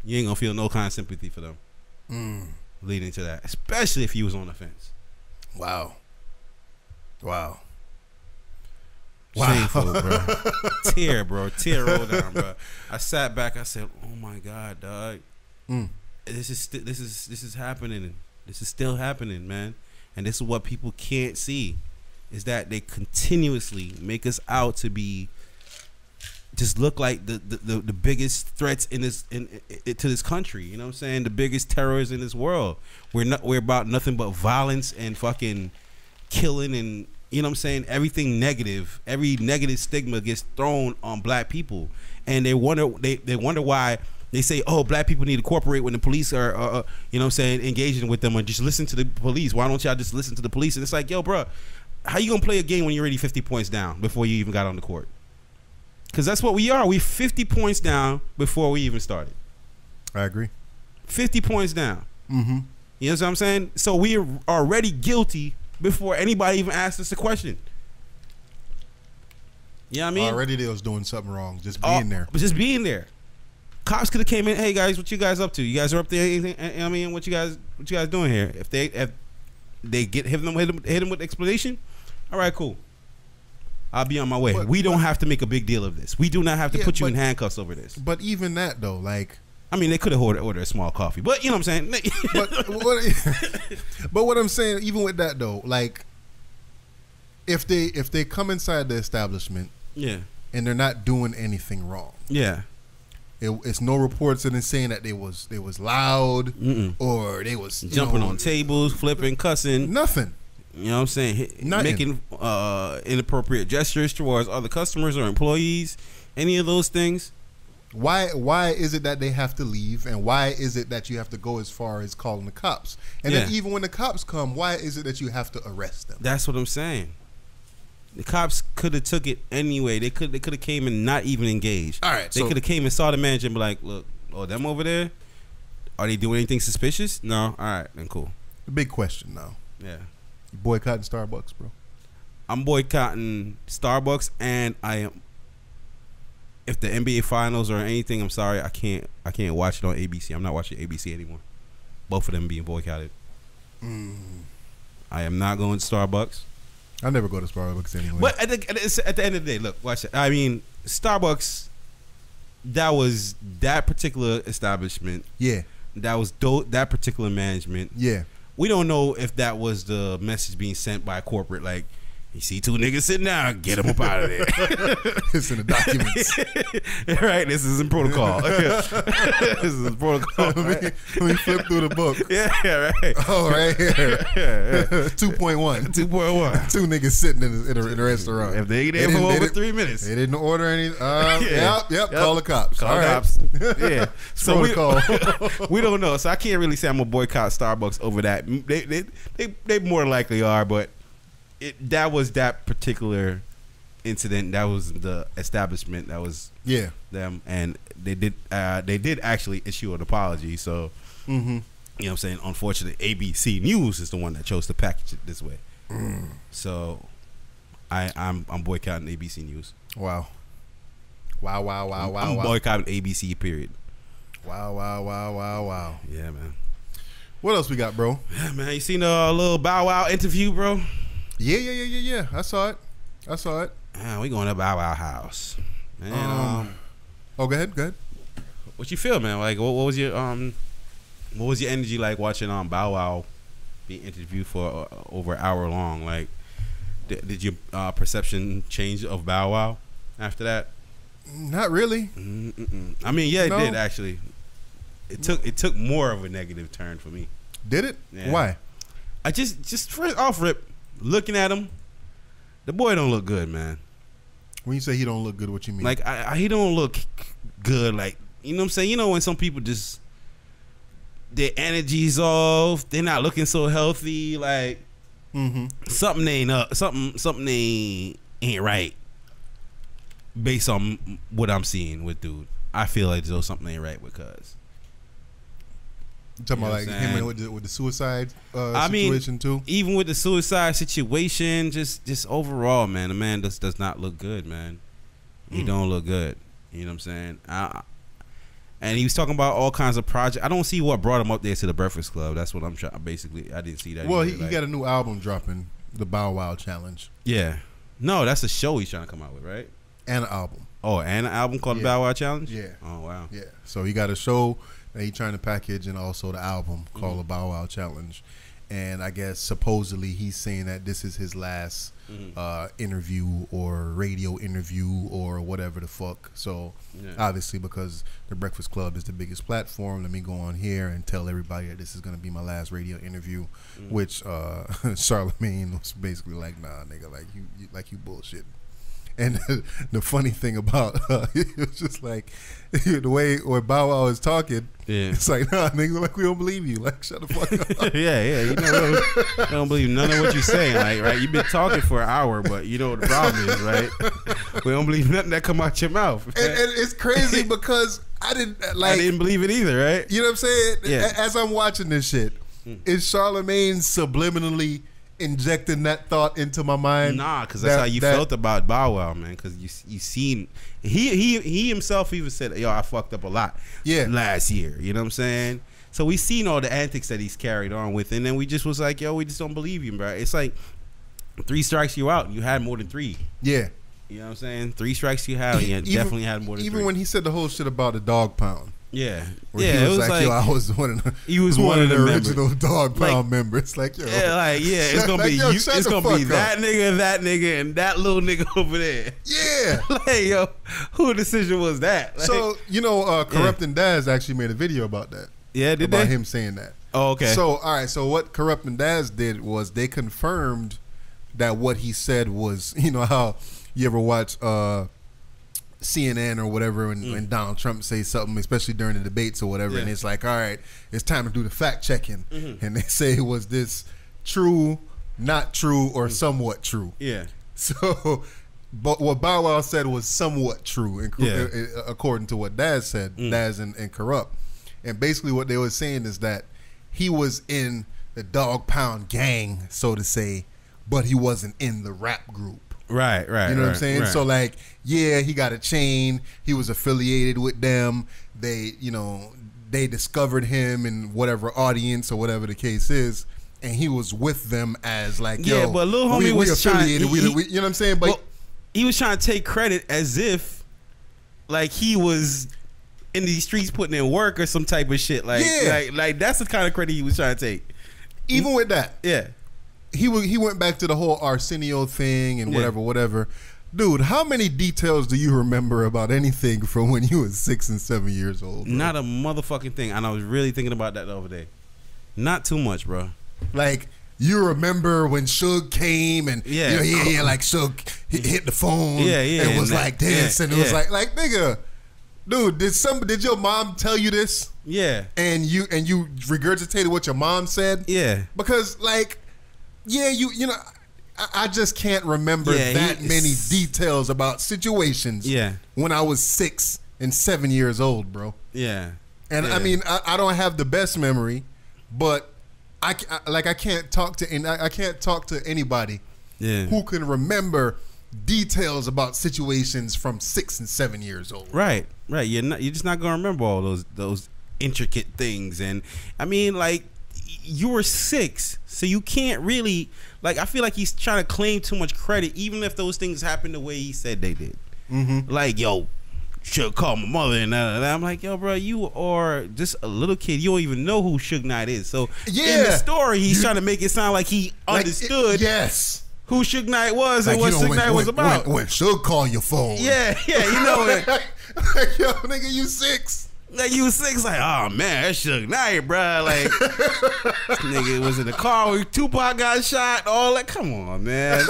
You ain't gonna feel no kind of sympathy for them leading to that, especially if you was on the fence. Wow. Shameful, bro. Tear rolled down, bro. I sat back. I said, "Oh my God, dog, this is happening. This is still happening, man. And this is what people can't see." Is that they continuously make us out to be just look like the biggest threats in this to this country. You know what I'm saying? The biggest terrorists in this world. We're about nothing but violence and fucking killing, and you know what I'm saying? Everything negative, every negative stigma gets thrown on black people, and they wonder why. They say, oh, black people need to cooperate when the police are, you know what I'm saying, engaging with them, or just listen to the police. Why don't y'all just listen to the police? And it's like, yo, bro, how you gonna play a game when you're already 50 points down before you even got on the court? Because that's what we are. We 50 points down before we even started. I agree. 50 points down. Mm-hmm. You know what I'm saying? So we are already guilty before anybody even asked us a question. You know what I mean? Already they was doing something wrong. Just being there. Just being there. Cops could have came in. Hey guys, what you guys up to? You guys are up there? Anything? I mean, what you guys doing here? If they hit them with explanation, all right, cool. I'll be on my way. We don't have to make a big deal of this. We do not have to put you in handcuffs over this. But even that though, like, I mean, they could have ordered a small coffee, but you know what I'm saying. but what I'm saying, even with that though, like, if they come inside the establishment, and they're not doing anything wrong, it's no reports in it saying that they was loud or they was jumping on tables, flipping, cussing, nothing. You know what I'm saying? Making inappropriate gestures towards other customers or employees, any of those things. Why is it that they have to leave, and why is it that you have to go as far as calling the cops? And then even when the cops come, why is it that you have to arrest them? That's what I'm saying. The cops could have took it anyway. They could have came and not even engaged. All right, they could have came and saw the manager and be like, "Look, them over there, are they doing anything suspicious? No, all right, then cool." The big question now. Yeah. You boycotting Starbucks, bro? I'm boycotting Starbucks, and I am. If the NBA Finals or anything, I'm sorry, I can't watch it on ABC. I'm not watching ABC anymore. Both of them being boycotted. I am not going to Starbucks. I never go to Starbucks anyway. But at the end of the day, look, watch it. I mean, Starbucks. That was that particular establishment. Yeah. That was that particular management. Yeah. We don't know if that was the message being sent by corporate, like, you see 2 niggas sitting down, get them up out of there. It's in the documents. Right, this is in protocol. This is in protocol. Let me flip through the book. Yeah, right. Oh, right here. 2.1. 2.1. 2 niggas sitting in a restaurant. If they ain't there for over 3 minutes. They didn't order any. Yep. Call the cops. Call the cops. Yeah. So we don't know. So I can't really say I'm gonna boycott Starbucks over that. They more likely are, but that was that particular incident. That was the establishment. That was them, and they did actually issue an apology. So you know what I'm saying. Unfortunately, ABC News is the one that chose to package it this way. So I'm boycotting ABC News. Wow. I'm boycotting ABC. Period. Wow. Yeah, man. What else we got, bro? Yeah, man. You seen a little Bow Wow interview, bro? Yeah. I saw it. Man, we going to Bow Wow house. Man, go ahead. What you feel, man? Like, what was your energy like watching Bow Wow be interviewed for over an hour long? Like, did your perception change of Bow Wow after that? Not really. I mean, yeah, it did actually. It took more of a negative turn for me. Did it? Yeah. Why? I just first off rip, looking at him, the boy don't look good, man. When you say he don't look good, what you mean? Like he don't look good. Like you know what I'm saying? You know when some people just their energy's off, they're not looking so healthy, like something ain't up, something ain't right. Based on what I'm seeing with dude, I feel like there's something ain't right with Cuz. You talking about like him with the suicide situation too? Even with the suicide situation, just overall, man, the man does not look good, man. He don't look good. You know what I'm saying? And he was talking about all kinds of projects. I don't see what brought him up there to the Breakfast Club. That's what I'm trying. Basically, I didn't see that. Well, he got a new album dropping, the Bow Wow Challenge. Yeah, no, that's a show he's trying to come out with, right? And an album. Oh, and an album called the Bow Wow Challenge. Yeah. Oh wow. Yeah. So he got a show that he's trying to package, and also the album called the Bow Wow Challenge. And I guess supposedly he's saying that this is his last interview or radio interview or whatever the fuck. So obviously, because the Breakfast Club is the biggest platform, let me go on here and tell everybody that this is going to be my last radio interview, which Charlamagne was basically like, nah, nigga, like you bullshit. And the funny thing about it was just like the way Bow Wow is talking. Yeah. It's like, nah, nigga, like we don't believe you. Like, shut the fuck up. yeah. You know, we don't believe none of what you're saying. Like, right? You've been talking for an hour, but you know what the problem is, right? We don't believe nothing that come out your mouth. And it's crazy because I didn't believe it either, right? You know what I'm saying? Yeah. As I'm watching this shit, is Charlamagne subliminally injecting that thought into my mind? Nah, because that's how you felt about Bow Wow, man. Because you seen he himself even said, "Yo, I fucked up a lot last year." You know what I'm saying? So we seen all the antics that he's carried on with, and then we just was like, "Yo, we just don't believe you, bro." It's like 3 strikes you out. You had more than 3. Yeah. You know what I'm saying? 3 strikes you had. You definitely had more than 3. Even when he said the whole shit about the dog pound. Yeah, it was like yo, I was one of the original Dog Pound members. Like, yo, it's gonna be yo, it's gonna be that nigga, and that little nigga over there. Yeah, like yo, whose decision was that? Like, so you know, Corrupt and Daz actually made a video about that. Yeah, about him saying that. Oh, okay. So all right, so what Corrupt and Daz did was they confirmed that what he said was, you know how you ever watch CNN or whatever when Donald Trump says something, especially during the debates or whatever, and it's like, all right, it's time to do the fact checking, and they say, was this true, not true, or somewhat true? Yeah. So, but what Bow Wow said was somewhat true, according to what Daz said, Daz and Corrupt, and basically what they were saying is that he was in the Dog Pound gang, so to say, but he wasn't in the rap group. Right. You know what I'm saying? Right. So like, yeah, he got a chain. He was affiliated with them. They, you know, they discovered him in whatever audience or whatever the case is, and he was with them as like, yo, but Lil Homie was affiliated. Trying, we, you know what I'm saying? But he was trying to take credit as if like he was in these streets putting in work or some type of shit. Like, like that's the kind of credit he was trying to take. Even with that, yeah. He went back to the whole Arsenio thing and whatever. Dude, how many details do you remember about anything from when you were 6 and 7 years old? Bro? Not a motherfucking thing. And I was really thinking about that the other day. Not too much, bro. Like, you remember when Suge came and like Suge hit the phone and was like this and it was like nigga, dude, did your mom tell you this? Yeah. And you regurgitated what your mom said? Yeah. Because like, you know, I just can't remember that many details about situations when I was 6 and 7 years old, bro. Yeah. And I mean, I don't have the best memory, but I can't talk to anybody who can remember details about situations from 6 and 7 years old. Right. You're just not gonna remember all those intricate things. And I mean, like, you were 6, so you can't really, like, I feel like he's trying to claim too much credit, even if those things happened the way he said they did. Like, yo, should call my mother and that. I'm like, yo, bro, you are just a little kid. You don't even know who Suge Knight is. So in the story, he's trying to make it sound like he understood who Suge Knight was and what Suge Knight was about. When Suge call your phone. Yeah, you know it. Like, yo, nigga, you 6. Like, you was 6, like, oh man, that's Suge Knight, bro. Like, this nigga was in the car when Tupac got shot, all that. Come on, man.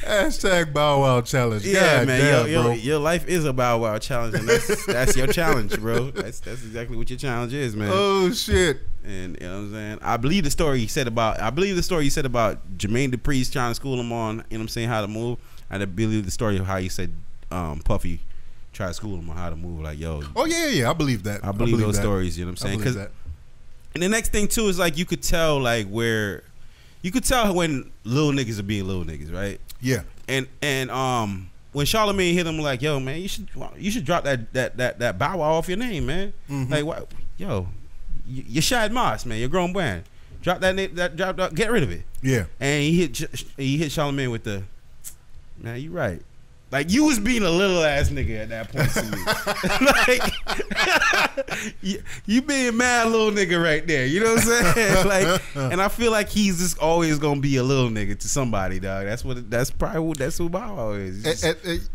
Hashtag Bow Wow challenge. Yeah, God man. damn, bro. Your life is a Bow Wow challenge, and that's your challenge, bro. That's exactly what your challenge is, man. Oh shit. And you know what I'm saying? I believe the story you said about Jermaine Dupri's trying to school him on, you know what I'm saying, how to move. I believe the story of how you said Puffy tried to school him on how to move. Like, yo. Oh yeah. I believe that. I believe those stories, you know what I'm saying? Because and the next thing too is like you could tell when little niggas are being little niggas, right? Yeah. And when Charlamagne hit him like, yo, man, you should drop that Bow Wow off your name, man. Mm-hmm. Like, what? Yo, you're Shad Moss, man. You're a grown man. Drop that name. Get rid of it. Yeah. And he hit Charlamagne with the, man, you right. Like, you was being a little ass nigga at that point to me. Like, you being mad little nigga right there. You know what I'm saying? Like, and I feel like he's just always gonna be a little nigga to somebody, dog. That's who Bow Wow is.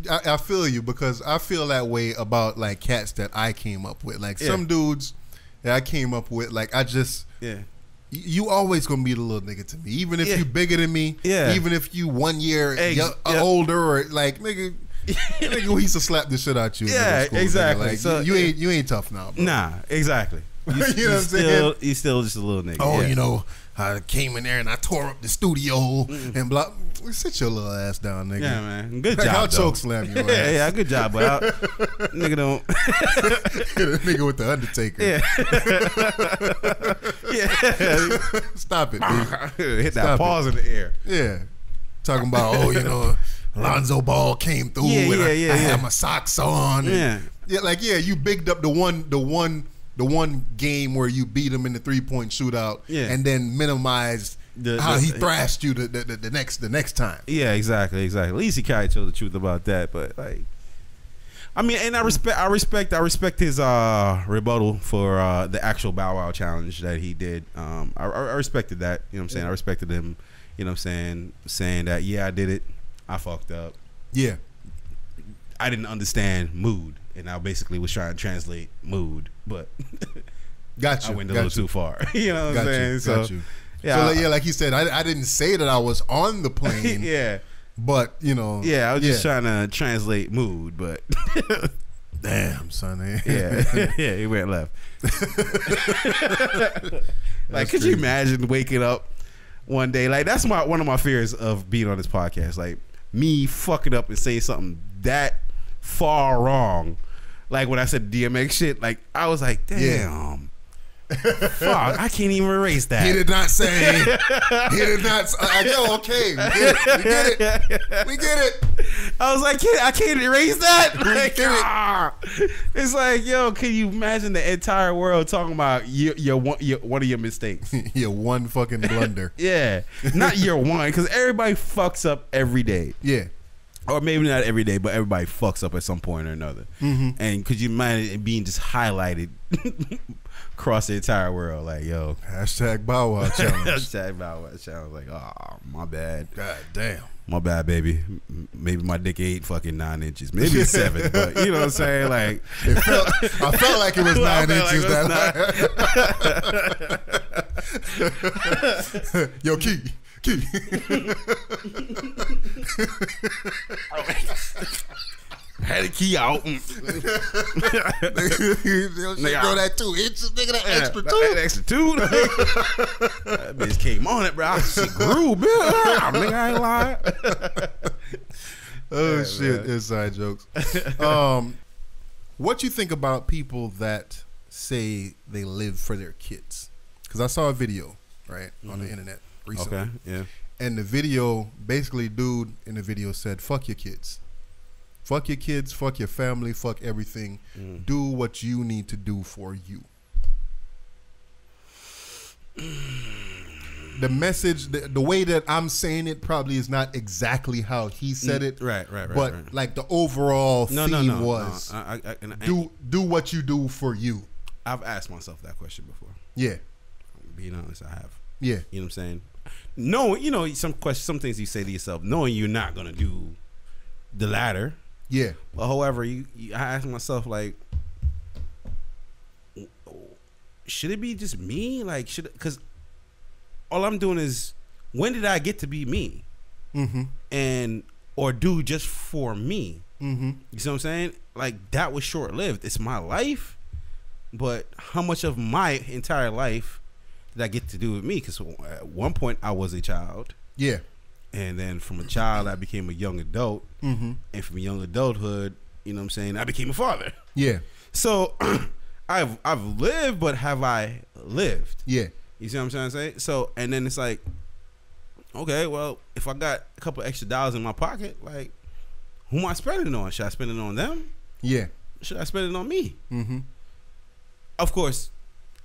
I feel you, because I feel that way about like cats that I came up with. Like some dudes that I came up with, like you always gonna be the little nigga to me, even if you bigger than me. Yeah. Even if you 1 year older, or like nigga, nigga, we used to slap the shit out you. Yeah, school, exactly. Like, so you ain't tough now, bro. Nah, exactly. You know what I'm saying? You still just a little nigga. Oh, you know, I came in there and I tore up the studio and blah. Sit your little ass down, nigga. Yeah, man. Good job. I'll choke slam your ass. Yeah, good job, but nigga don't. Hit a nigga with the Undertaker. Yeah. Stop it, dude. Hit that pause in the air. Yeah. Talking about, Lonzo Ball came through and I had my socks on. You bigged up the one game where you beat him in the 3-point shootout and then minimized how he thrashed you the next time. Yeah, exactly. At least he kind of told the truth about that, but like, I mean, and I respect his rebuttal for the actual Bow Wow challenge that he did. I respected that. You know what I'm saying? I respected him. You know what I'm saying that I did it. I fucked up. Yeah. I didn't understand mood, and I basically was trying to translate mood, but gotcha. I went a little too far. You know what I'm saying? Got you. Yeah. So like you said, I didn't say that I was on the plane. Yeah. But I was just trying to translate mood, but damn, son. Yeah, he went left. Like, could you imagine waking up one day? Like, that's one of my fears of being on this podcast. Like, me fucking up and saying something that far wrong. Like when I said DMX shit, like I was like, damn. Fuck, I can't even erase that. He did not say. He did not. Okay, we get it. I was like, I can't erase that. Like, it's like, yo, can you imagine the entire world talking about your one of your mistakes? Your one fucking blunder. Yeah, not your one, because everybody fucks up every day. Yeah. Or maybe not every day, but everybody fucks up at some point or another. Mm-hmm. And could you imagine it being just highlighted across the entire world? Like, yo. Hashtag Bow Wow challenge. Hashtag Bow Wow challenge. Like, oh, my bad. God damn. My bad, baby. Maybe my dick ain't fucking 9 inches. Maybe it's 7, but you know what I'm saying? Like, I felt like it was 9 inches that night. Yo, Key. Had a key out. Nigga, that 2 inches, nigga, that extra 2. That extra 2. That bitch came on it, bro. She grew, man. Nigga, I ain't lying. Oh shit, man. Inside jokes. What you think about people that say they live for their kids? Because I saw a video on the internet recently. Okay, yeah. And the video, basically, dude in the video said, "Fuck your kids. Fuck your kids, fuck your family, fuck everything. Do what you need to do for you." The message, the way that I'm saying it probably is not exactly how he said it. Right. But like the overall theme was, do what you do for you. I've asked myself that question before. Yeah. Being honest, I have. Yeah. You know what I'm saying? No, you know, some things you say to yourself, knowing you're not gonna do the latter. Yeah. But however, I ask myself, like, should it be just me? Like, because all I'm doing is, when did I get to be me? Mm-hmm. And or do just for me. Mm-hmm. You see what I'm saying? Like, that was short lived. It's my life, but how much of my entire life did I get to do with me? Because at one point I was a child. Yeah. And then from a child I became a young adult. Mm-hmm. And from young adulthood, you know what I'm saying, I became a father. Yeah. So I've lived, but have I lived? Yeah. You see what I'm trying to say? So, and then it's like, okay, well, if I got a couple extra dollars in my pocket, like, who am I spending it on? Should I spend it on them? Yeah. Should I spend it on me? Mm-hmm. Of course,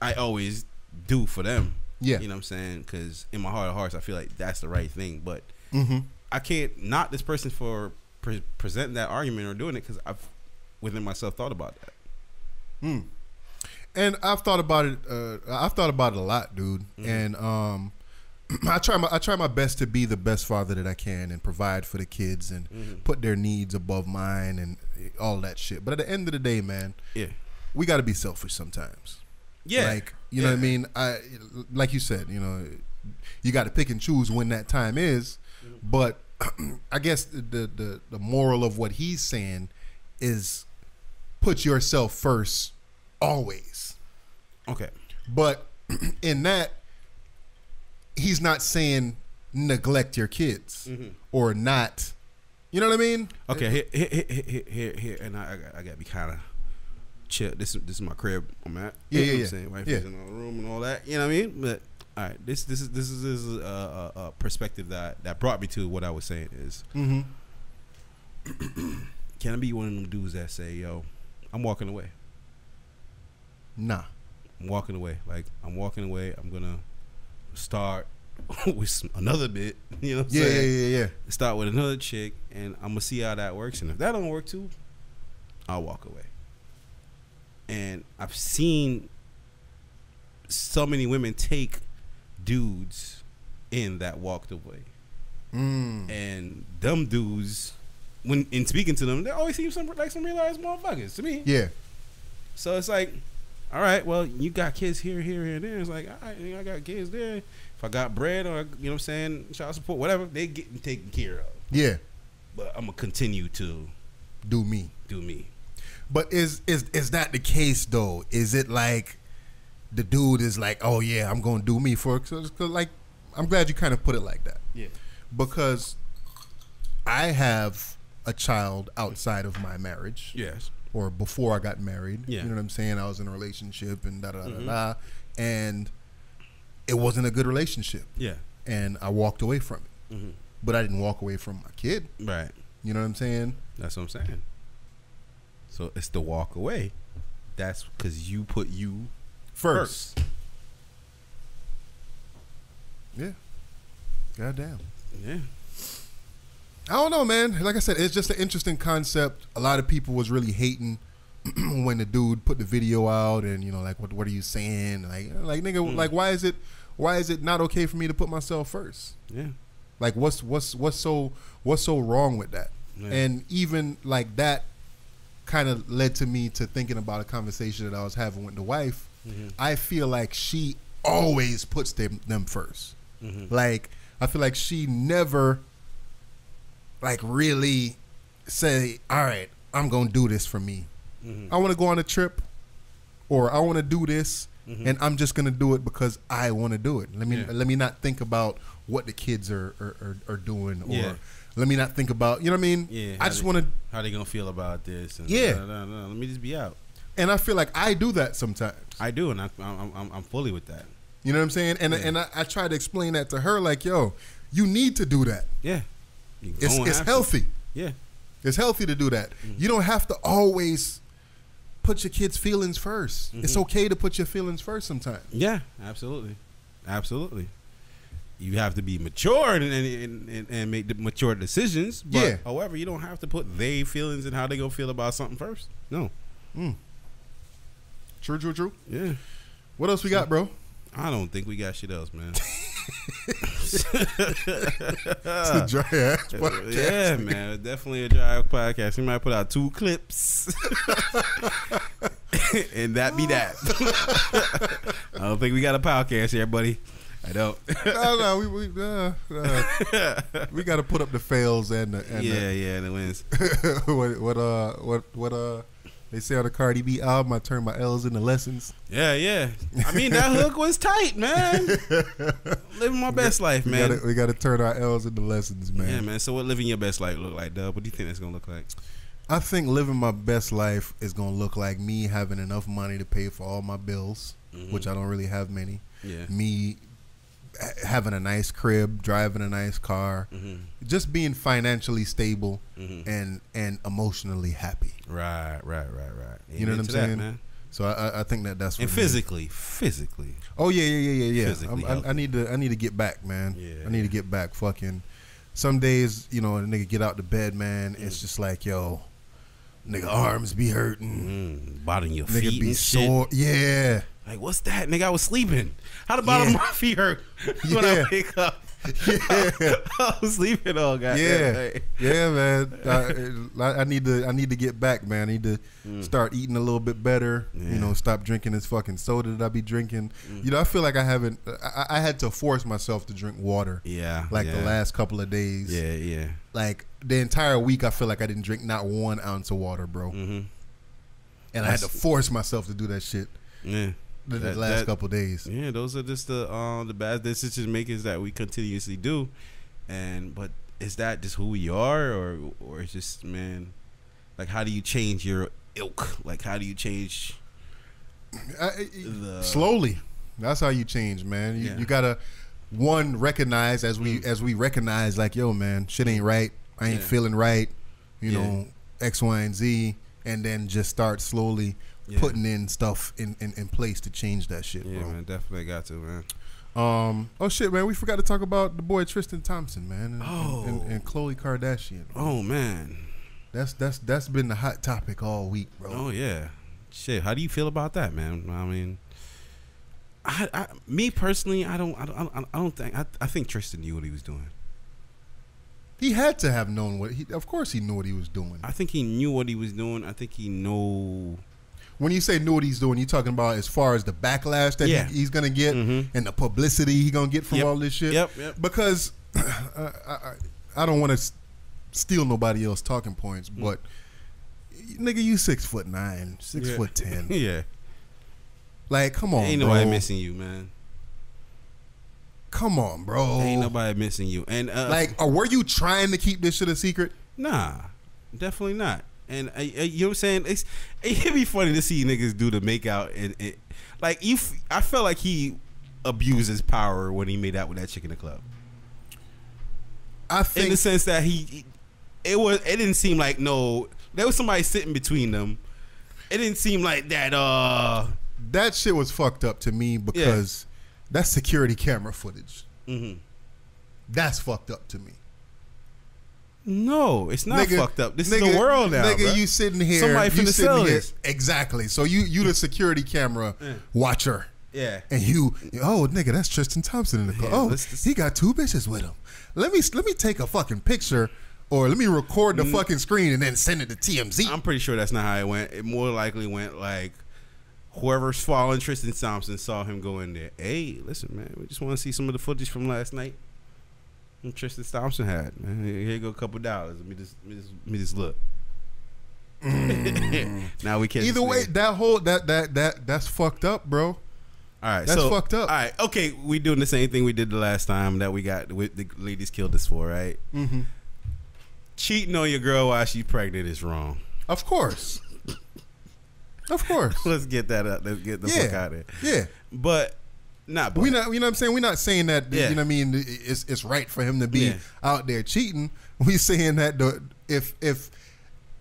I always do for them. Yeah. You know what I'm saying? Because in my heart of hearts, I feel like that's the right thing. But Mm-hmm. I can't knock this person for presenting that argument or doing it, because I've within myself thought about that. Mm. And I've thought about it. I've thought about it a lot, dude. Mm-hmm. And I try my best to be the best father that I can and provide for the kids and put their needs above mine and all that shit. But at the end of the day, man, Yeah. we got to be selfish sometimes. Yeah. Like, you know what I mean? Like you said, you know, you got to pick and choose when that time is. But I guess the moral of what he's saying is put yourself first always. Okay. But in that, he's not saying neglect your kids or not. You know what I mean? Okay. Here, and I gotta be kind of chill. This is my crib. I'm at. Yeah, you know yeah, what I'm saying? Wife is in the room and all that. You know what I mean? But all right, this is a perspective that brought me to what I was saying is. Mm-hmm. Can I be one of them dudes that say, "Yo, I'm walking away"? Nah. I'm walking away. Like, I'm walking away. I'm gonna start with another bit. You know what I'm saying? Yeah. Start with another chick, and I'm gonna see how that works. And if that don't work too, I'll walk away. And I've seen so many women take dudes in that walked away, and them dudes, when in speaking to them, they always seem like some realized motherfuckers to me. Yeah. So it's like, all right, well, you got kids here, and there. It's like, all right, I got kids there. If I got bread or, you know what I'm saying, child support, whatever, they getting taken care of. Yeah. But I'm gonna continue to Do me. But is that the case though? Is it like the dude is like, oh yeah, I'm gonna do me for, cause like, I'm glad you kind of put it like that. Yeah. Because I have a child outside of my marriage. Yes. Or before I got married. Yeah. You know what I'm saying? I was in a relationship and da. And it wasn't a good relationship. Yeah. And I walked away from it. Mm-hmm. But I didn't walk away from my kid. Right. You know what I'm saying? That's what I'm saying. So it's the walk away. That's because you put you first. Yeah. Goddamn. Yeah. I don't know, man. Like I said, it's just an interesting concept. A lot of people was really hating when the dude put the video out, and you know, like, what are you saying? Like nigga, like why is it not okay for me to put myself first? Yeah. Like what's so wrong with that? Yeah. And even like that kind of led to me to thinking about a conversation that I was having with the wife. Mm-hmm. I feel like she always puts them first. Mm-hmm. Like I feel like she never like really say, all right, I'm gonna do this for me. Mm-hmm. I want to go on a trip, or I want to do this, and I'm just gonna do it because I want to do it. Let me not think about what the kids are doing, or let me not think about, you know what I mean? Yeah. I just want to. How they gonna feel about this? And Yeah. No, let me just be out. And I feel like I do that sometimes. I do, and I'm fully with that. You know what I'm saying? And I try to explain that to her, like, yo, you need to do that. Yeah. It's healthy. Yeah. It's healthy to do that. You don't have to always put your kids' feelings first. It's okay to put your feelings first sometimes. Yeah, absolutely. You have to be mature and make the mature decisions. But however, you don't have to put their feelings and how they gonna feel about something first. No. True. Yeah. What else we got, bro? I don't think we got shit else, man. It's a dry ass podcast. Yeah, man. Definitely a dry ass podcast. We might put out 2 clips. And that be that. I don't think we got a podcast here, buddy. I don't. No, we got to put up the fails and the the wins. what they say on the Cardi B album, I turn my L's into lessons. Yeah. I mean, that hook was tight, man. Living my best life, man. We got to turn our L's into lessons, man. Yeah, man. So what living your best life look like, Dub? What do you think that's gonna look like? I think living my best life is gonna look like me having enough money to pay for all my bills, which I don't really have many. Yeah. Me having a nice crib, driving a nice car, just being financially stable and emotionally happy. Right. You know what I'm saying? Man. So I think that's what and physically. Oh yeah. Physically I need to get back, man. Yeah. I need to get back. Fucking some days, you know, a nigga get out the bed, man. It's just like, yo, nigga, arms be hurting, bottom of your nigga feet be and sore. shit. Yeah. Like, what's that, nigga? I was sleeping. How the bottom of my feet hurt when I wake up? Yeah. I was sleeping all goddamn day. Yeah, man. I need to get back, man. I need to start eating a little bit better. Yeah. You know, stop drinking this fucking soda that I be drinking. You know, I feel like I haven't. I had to force myself to drink water. Yeah. Like the last couple of days. Yeah. Like the entire week, I feel like I didn't drink not 1 ounce of water, bro. And I had to force myself to do that shit. Yeah. The last couple of days. Yeah, those are just the bad decision makers that we continuously do. But is that just who we are, or it's just, man, like, how do you change your ilk? Like, how do you change slowly? That's how you change, man. You gotta recognize as we recognize, like, yo, man, shit ain't right. I ain't feeling right. You know, X, Y, and Z, and then just start slowly putting in stuff in place to change that shit, bro. Yeah, man, definitely got to, man. Oh shit, man, we forgot to talk about the boy Tristian Thompson, man, and Khloe Kardashian. Oh man, that's been the hot topic all week, bro. Oh yeah, shit. How do you feel about that, man? I mean, me personally, I think Tristian knew what he was doing. He had to have known of course he knew what he was doing. I think he knew what he was doing. I think he know. When you say knew what he's doing, you talking about as far as the backlash that he's gonna get and the publicity he gonna get from all this shit. Yep. Because I don't want to steal nobody else's talking points, but nigga, you 6'9", 6'10". Yeah. Like, come on, ain't bro. Nobody missing you, man. Come on, bro. Ain't nobody missing you. And were you trying to keep this shit a secret? Nah, definitely not. And you know what I'm saying? It'd be funny to see niggas do the make out and I felt like he abused his power when he made out with that chick in the club. I think in the sense that it didn't seem like there was somebody sitting between them. It didn't seem like that. That shit was fucked up to me because that's security camera footage. That's fucked up to me. No, it's not fucked up. This is the world now, nigga. Bro. You sitting here. Somebody finna sell this. Exactly. So you the security camera watcher. Yeah. And nigga, that's Tristian Thompson in the car. He got 2 bitches with him. Let me take a fucking picture, or let me record the fucking screen and then send it to TMZ. I'm pretty sure that's not how it went. It more likely went like whoever's following Tristian Thompson saw him go in there. Hey, listen, man, we just want to see some of the footage from last night. Tristian Thompson had, man. Here you go, $2. Let me just look. Now we can't. Either way, that's fucked up, bro. All right, that's fucked up. All right, okay, we doing the same thing we did the last time that we got with the ladies killed us for, right? Cheating on your girl while she's pregnant is wrong. Of course. Let's get that up. Let's get the fuck out of there. Yeah, but. You know what I'm saying? We're not saying that, you know what I mean, it's right for him to be out there cheating. We saying that if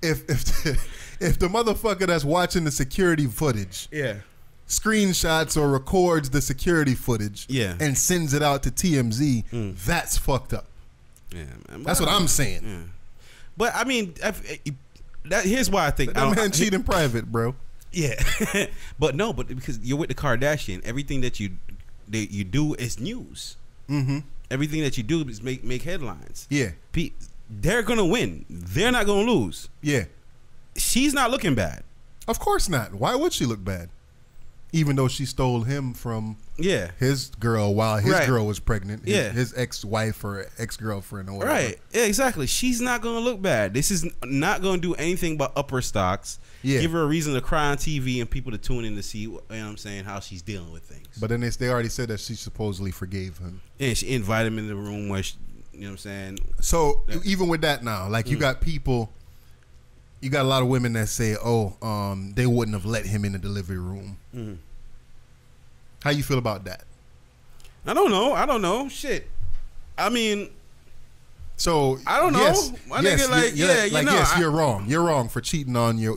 the motherfucker that's watching the security footage screenshots or records the security footage and sends it out to TMZ, that's fucked up. Yeah, man. That's what I'm saying. Yeah. But I mean, here's why I think that man cheat in private, bro. Yeah, but because you're with the Kardashian, everything that you do is news. Everything that you do is make headlines. Yeah, they're gonna win. They're not gonna lose. Yeah, she's not looking bad. Of course not. Why would she look bad? Even though she stole him from Yeah. his girl while his Right. girl was pregnant. Yeah. His ex-wife or ex-girlfriend or whatever. Right. Yeah, exactly. She's not going to look bad. This is not going to do anything but up her stocks. Yeah. Give her a reason to cry on TV and people to tune in to see, you know what I'm saying, how she's dealing with things. But then they already said that she supposedly forgave him. And she invited him in the room where, she, you know what I'm saying? So even with that now, like you got people, you got a lot of women that say, oh, they wouldn't have let him in the delivery room. Mm-hmm. How you feel about that? I don't know. Shit. I mean, so I don't know. Yes, My nigga, like, yeah, you know, yes, you're wrong. You're wrong for cheating on your.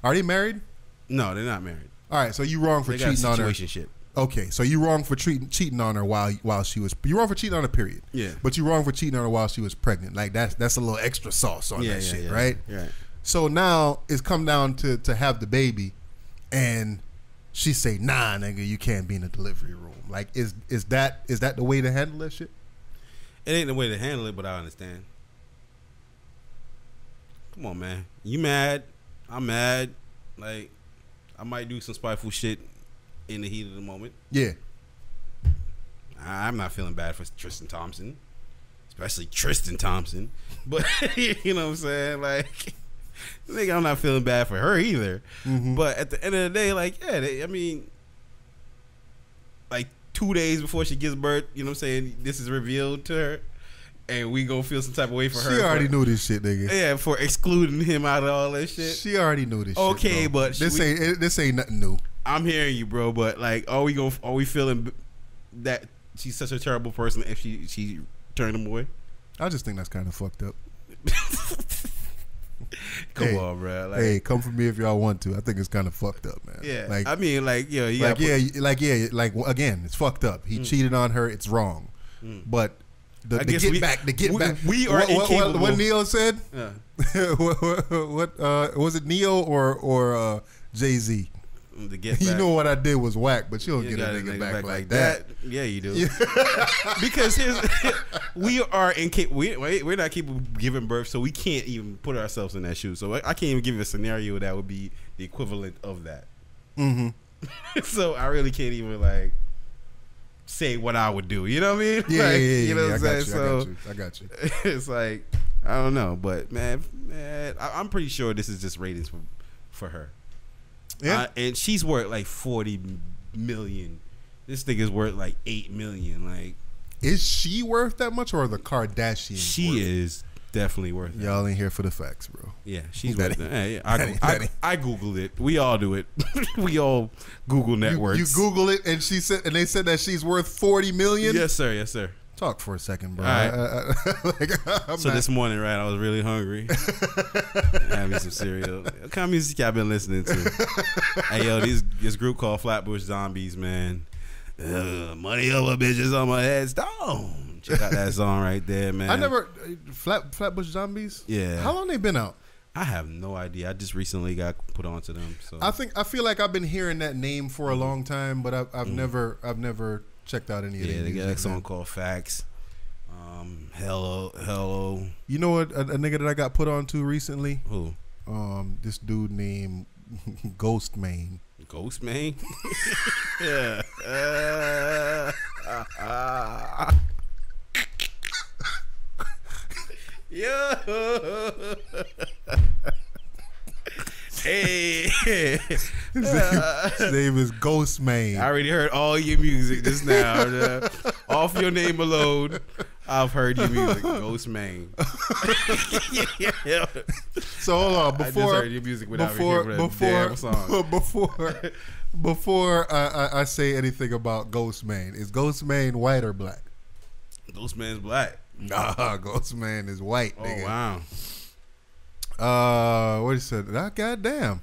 Are they married? No, they're not married. All right, so you wrong for They got a cheating on her. situationship. Okay, so you wrong for cheating on her while she was. You wrong for cheating on her, period. Yeah. But you wrong for cheating on her while she was pregnant. Like that's a little extra sauce on that shit, right? Right. So now it's come down to have the baby, and she say, "Nah, nigga, you can't be in the delivery room." Like, is that the way to handle that shit? It ain't the way to handle it, but I understand. Come on, man. You mad? I'm mad. Like, I might do some spiteful shit in the heat of the moment. Yeah. I'm not feeling bad for Tristan Thompson, especially Tristan Thompson. But you know what I'm saying? Like, I'm not feeling bad for her either. Mm-hmm. But at the end of the day, like, yeah, I mean, like 2 days before she gives birth, you know what I'm saying? This is revealed to her, and we gonna feel some type of way for her. She already knew this shit, nigga. Yeah, for excluding him out of all that shit. She already knew this. Okay, shit, bro. but this ain't nothing new. I'm hearing you, bro. But like, are we feeling that she's such a terrible person if she turned him away? I just think that's kind of fucked up. Come on, bro. Like, hey, come for me if y'all want to. I think it's kind of fucked up, man. yeah. Like, I mean, like, yo, you like, gotta like again, it's fucked up. He cheated on her. It's wrong. But the get back. We are incapable. What Neo said? Yeah. what was it? Neo or Jay-Z? The get back. You know what I did was whack, but you don't You get a gotta nigga nigga back like that. Yeah, you do. Because we are incapable. We're not capable of giving birth, so we can't even put ourselves in that shoe. So I can't even give you a scenario that would be the equivalent of that. Mm-hmm. So I really can't even like say what I would do. You know what I mean? Yeah, like, yeah. You know what I'm saying? I got you. It's like, I don't know, but man, I'm pretty sure this is just ratings for her. Yeah, and she's worth like 40 million. This nigga's worth like 8 million. Like, is she worth that much, or the Kardashians? she is definitely worth that. Y'all ain't here for the facts, bro. Yeah, she's That worth ain't- that. Yeah, I googled it. We all do it. We all Google networks. You Google it, and they said that she's worth 40 million. Yes, sir. Yes, sir. Talk for a second, bro. All right. I'm So not- this morning, right, I was really hungry. I had me some cereal. What kind of music y'all been listening to? Hey, yo, this group called Flatbush Zombies, man. Money over bitches on my headstone. Check out that song right there, man. I never Flatbush Zombies. Yeah. How long they been out? I have no idea. I just recently got put onto them. So I feel like I've been hearing that name for a long time, but I've never checked out any of yeah, their they got a music, song man. called Facts. Hello. You know what? A nigga that I got put onto recently. Who? This dude named Ghostmane. Ghostmane? Yeah. Yo. Hey. His name is Ghostmane. I already heard all your music just now. Off your name alone, I've heard your music. Ghostmane. Yeah. So hold on, I just heard your music without hearing that damn song. Before I say anything about Ghostmane, is Ghostmane white or black? Ghostmane's black. Nah, Ghostmane is white. Oh nigga. wow. What he said? Goddamn.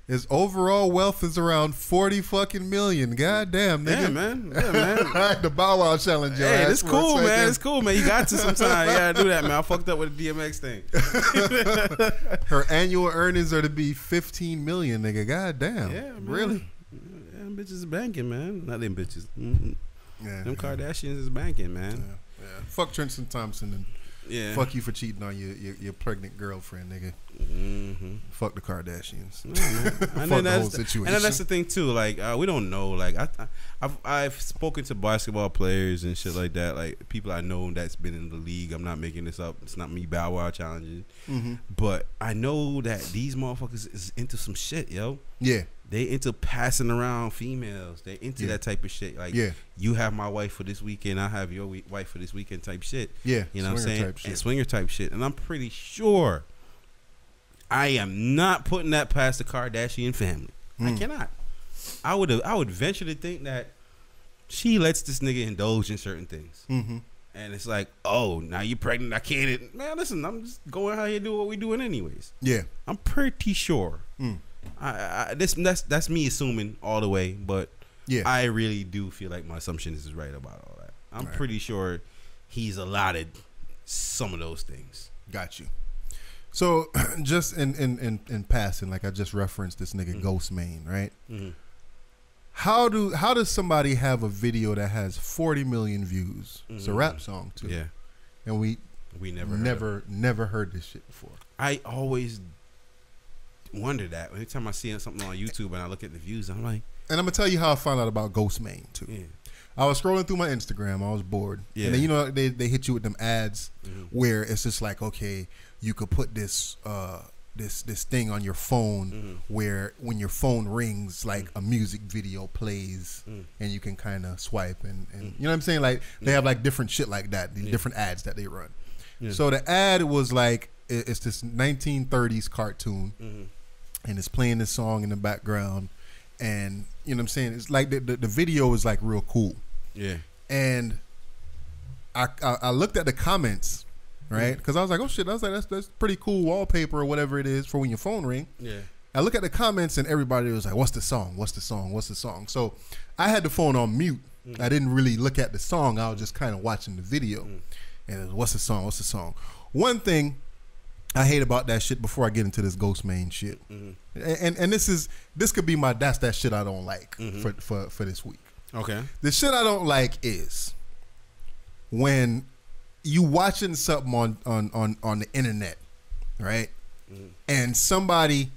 His overall wealth is around 40 fucking million. Goddamn, nigga. Yeah, man. Yeah, man. The Bow Wow challenge. your Hey, ass it's for a cool, man. second. It's cool, man. You got to sometime. You gotta do that, man. I fucked up with the DMX thing. Her annual earnings are to be 15 million, nigga. Goddamn. Yeah, man. Really? Yeah, them bitches is banking, man. Not them bitches. Mm-hmm. Yeah. Them Kardashians is banking, man. Yeah. Fuck Tristan Thompson and Yeah. Fuck you for cheating on your pregnant girlfriend, nigga. Fuck the Kardashians. And then that's the thing too. Like we don't know. Like I've spoken to basketball players and shit like that. Like people I know that's been in the league. I'm not making this up. It's not me Bow Wow challenging. But I know that these motherfuckers is into some shit, yo. Yeah. They into passing around females. They into that type of shit. Like, you have my wife for this weekend, I have your wife for this weekend type shit. Yeah, you know what I'm saying? And swinger type shit. And I'm pretty sure I am not putting that past the Kardashian family. I cannot. I would venture to think that she lets this nigga indulge in certain things. And it's like, oh, now you're pregnant. I can't. Man, listen, I'm just going out here doing what we doing anyways. Yeah, I'm pretty sure. That's me assuming all the way, but I really do feel like my assumption is right about all that. I'm pretty sure he's allotted some of those things. Got you. So just in passing, like I just referenced this nigga Ghostmane, right? How does somebody have a video that has 40 million views? It's a rap song too. Yeah, and we never heard this shit before. I always wonder that every time I see something on YouTube and I look at the views, I'm like, and I'm gonna tell you how I found out about Ghostmane too. I was scrolling through my Instagram, I was bored, and then you know they hit you with them ads where it's just like, okay, you could put this this thing on your phone where when your phone rings, like a music video plays and you can kind of swipe and you know what I'm saying, like they have like different shit like that, these different ads that they run. So the ad was like, it's this 1930s cartoon and it's playing this song in the background, and you know what I'm saying, it's like the video is like real cool. Yeah. And I looked at the comments, right? Because I was like, oh shit, I was like, that's pretty cool wallpaper or whatever it is for when your phone ring. Yeah. I look at the comments and everybody was like, what's the song? What's the song? What's the song? So I had the phone on mute. I didn't really look at the song. I was just kind of watching the video. And it was, what's the song? What's the song? One thing I hate about that shit before I get into this Ghostmane shit, and this could be my that's that shit I don't like for this week. Okay. The shit I don't like is when you watching something on the internet, right? And somebody,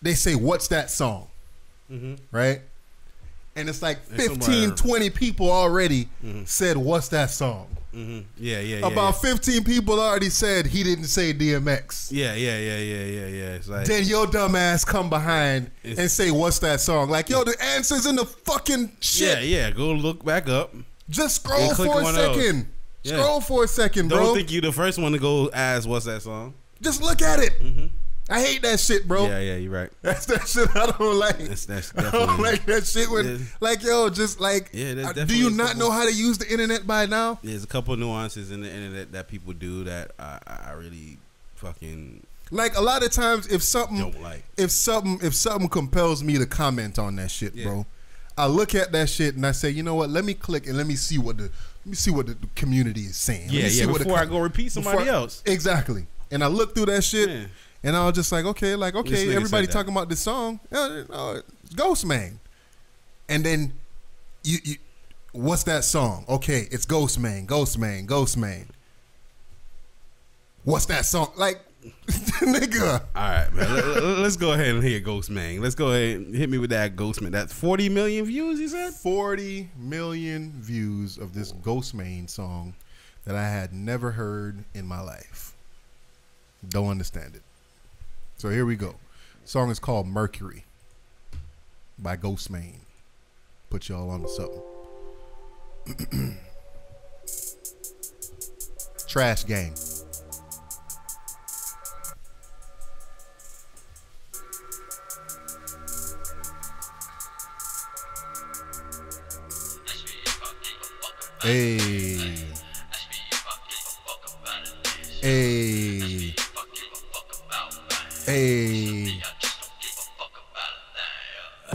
they say, what's that song? Right? And it's like 15, 20 people already said, what's that song? About 15 people already said he didn't say DMX. Yeah. It's like, then your dumb ass come behind and say, what's that song? Like, yo, the answer's in the fucking shit. Yeah. Go look back up. Just scroll for a second. Scroll for a second, bro. Don't think you the first one to go ask what's that song. Just look at it. I hate that shit, bro. Yeah, you're right. That's that shit I don't like. That's I don't like that shit with, like, yo, just like, do you not know how to use the internet by now? There's a couple nuances in the internet that people do that I really fucking like. A lot of times, if something don't like, if something compels me to comment on that shit, bro, I look at that shit and I say, you know what? Let me click and let me see what the community is saying. Before I go repeat somebody else. Exactly. And I look through that shit. And I was just like, okay, everybody talking about this song, Ghostmane. And then you, what's that song? Okay, it's Ghostmane. What's that song? Like, nigga. All right, man. Let's go ahead and hear Ghostmane. Let's go ahead and hit me with that Ghostmane. That's 40 million views, you said? 40 million views of this Ghostmane song that I had never heard in my life. Don't understand it. So here we go. The song is called Mercury by Ghostmane. Put y'all on to something. Trash Gang. Hey. Hey. Hey. I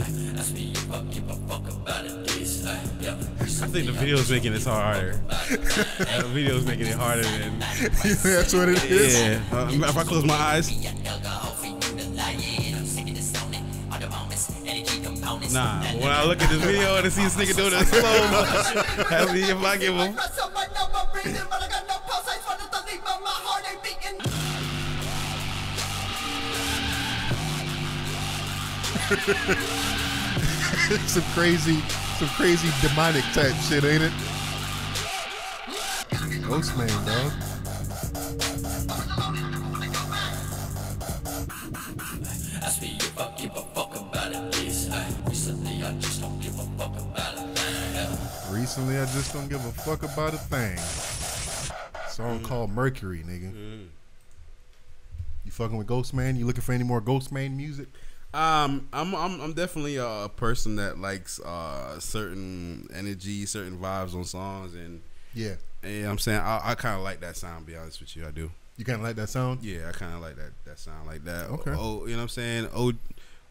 think the video's making it harder. The video's making it harder than. That's what it is. Yeah. If I close my eyes. Nah, but when I look at this video and I see this nigga doing it slow, if I give him. some crazy demonic type shit, ain't it? Ghostmane, dog. Ask me if I give a fuck about it, please. Recently, I just don't give a fuck about a thing. Recently, I just don't give a fuck about a thing. Song called Mercury, nigga. You fucking with Ghostmane? You looking for any more Ghostmane music? I'm definitely a person that likes certain energy, certain vibes on songs, and Yeah. I'm saying I kind of like that sound. To be honest with you, I do. You kind of like that sound? Yeah, I kind of like that sound like that. Okay. Oh, you know what I'm saying?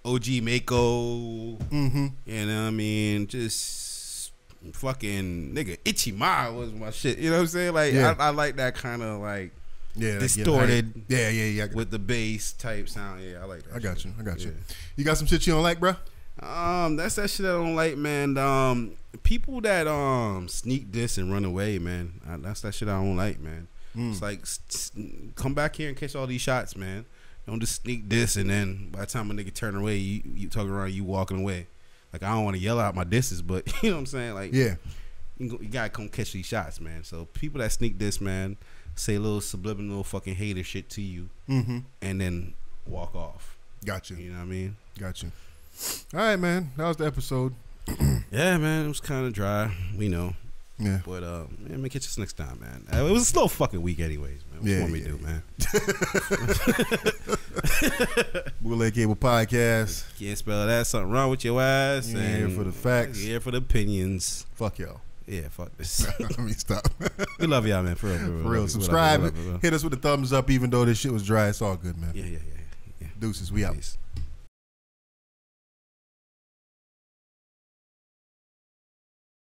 OG Mako. Mm-hmm. You know what I mean? Just fucking nigga. Ichima was my shit. You know what I'm saying? Like Yeah. I like that kind of like Yeah. distorted. Yeah. With the bass type sound. Yeah, I like that. I got shit. you. Yeah. You got some shit you don't like, bro? That's that shit I don't like, man. People that sneak diss and run away, man. That's that shit I don't like, man. It's like come back here and catch all these shots, man. Don't just sneak diss and then by the time a nigga turn away, you talking around, you walking away. Like I don't want to yell out my disses, but you know what I'm saying? Like Yeah. you gotta come catch these shots, man. So people that sneak diss, man, say a little subliminal fucking hater shit to you, and then walk off. Got you. You know what I mean? Got you. All right, man. That was the episode. Yeah, man. It was kind of dry. We know. Yeah. But man, catch us next time, man. It was a slow fucking week, anyways, man. What you want me to do, man? Bootleg Cable Podcast. Can't spell that. Something wrong with your ass. You ain't here for the facts. You here for the opinions. Fuck y'all. Yeah, fuck this. Let me stop. We love y'all, man. For real. For real. Subscribe. Hit us with the thumbs up, even though this shit was dry. It's all good, man. Yeah. Deuces. We out. Peace.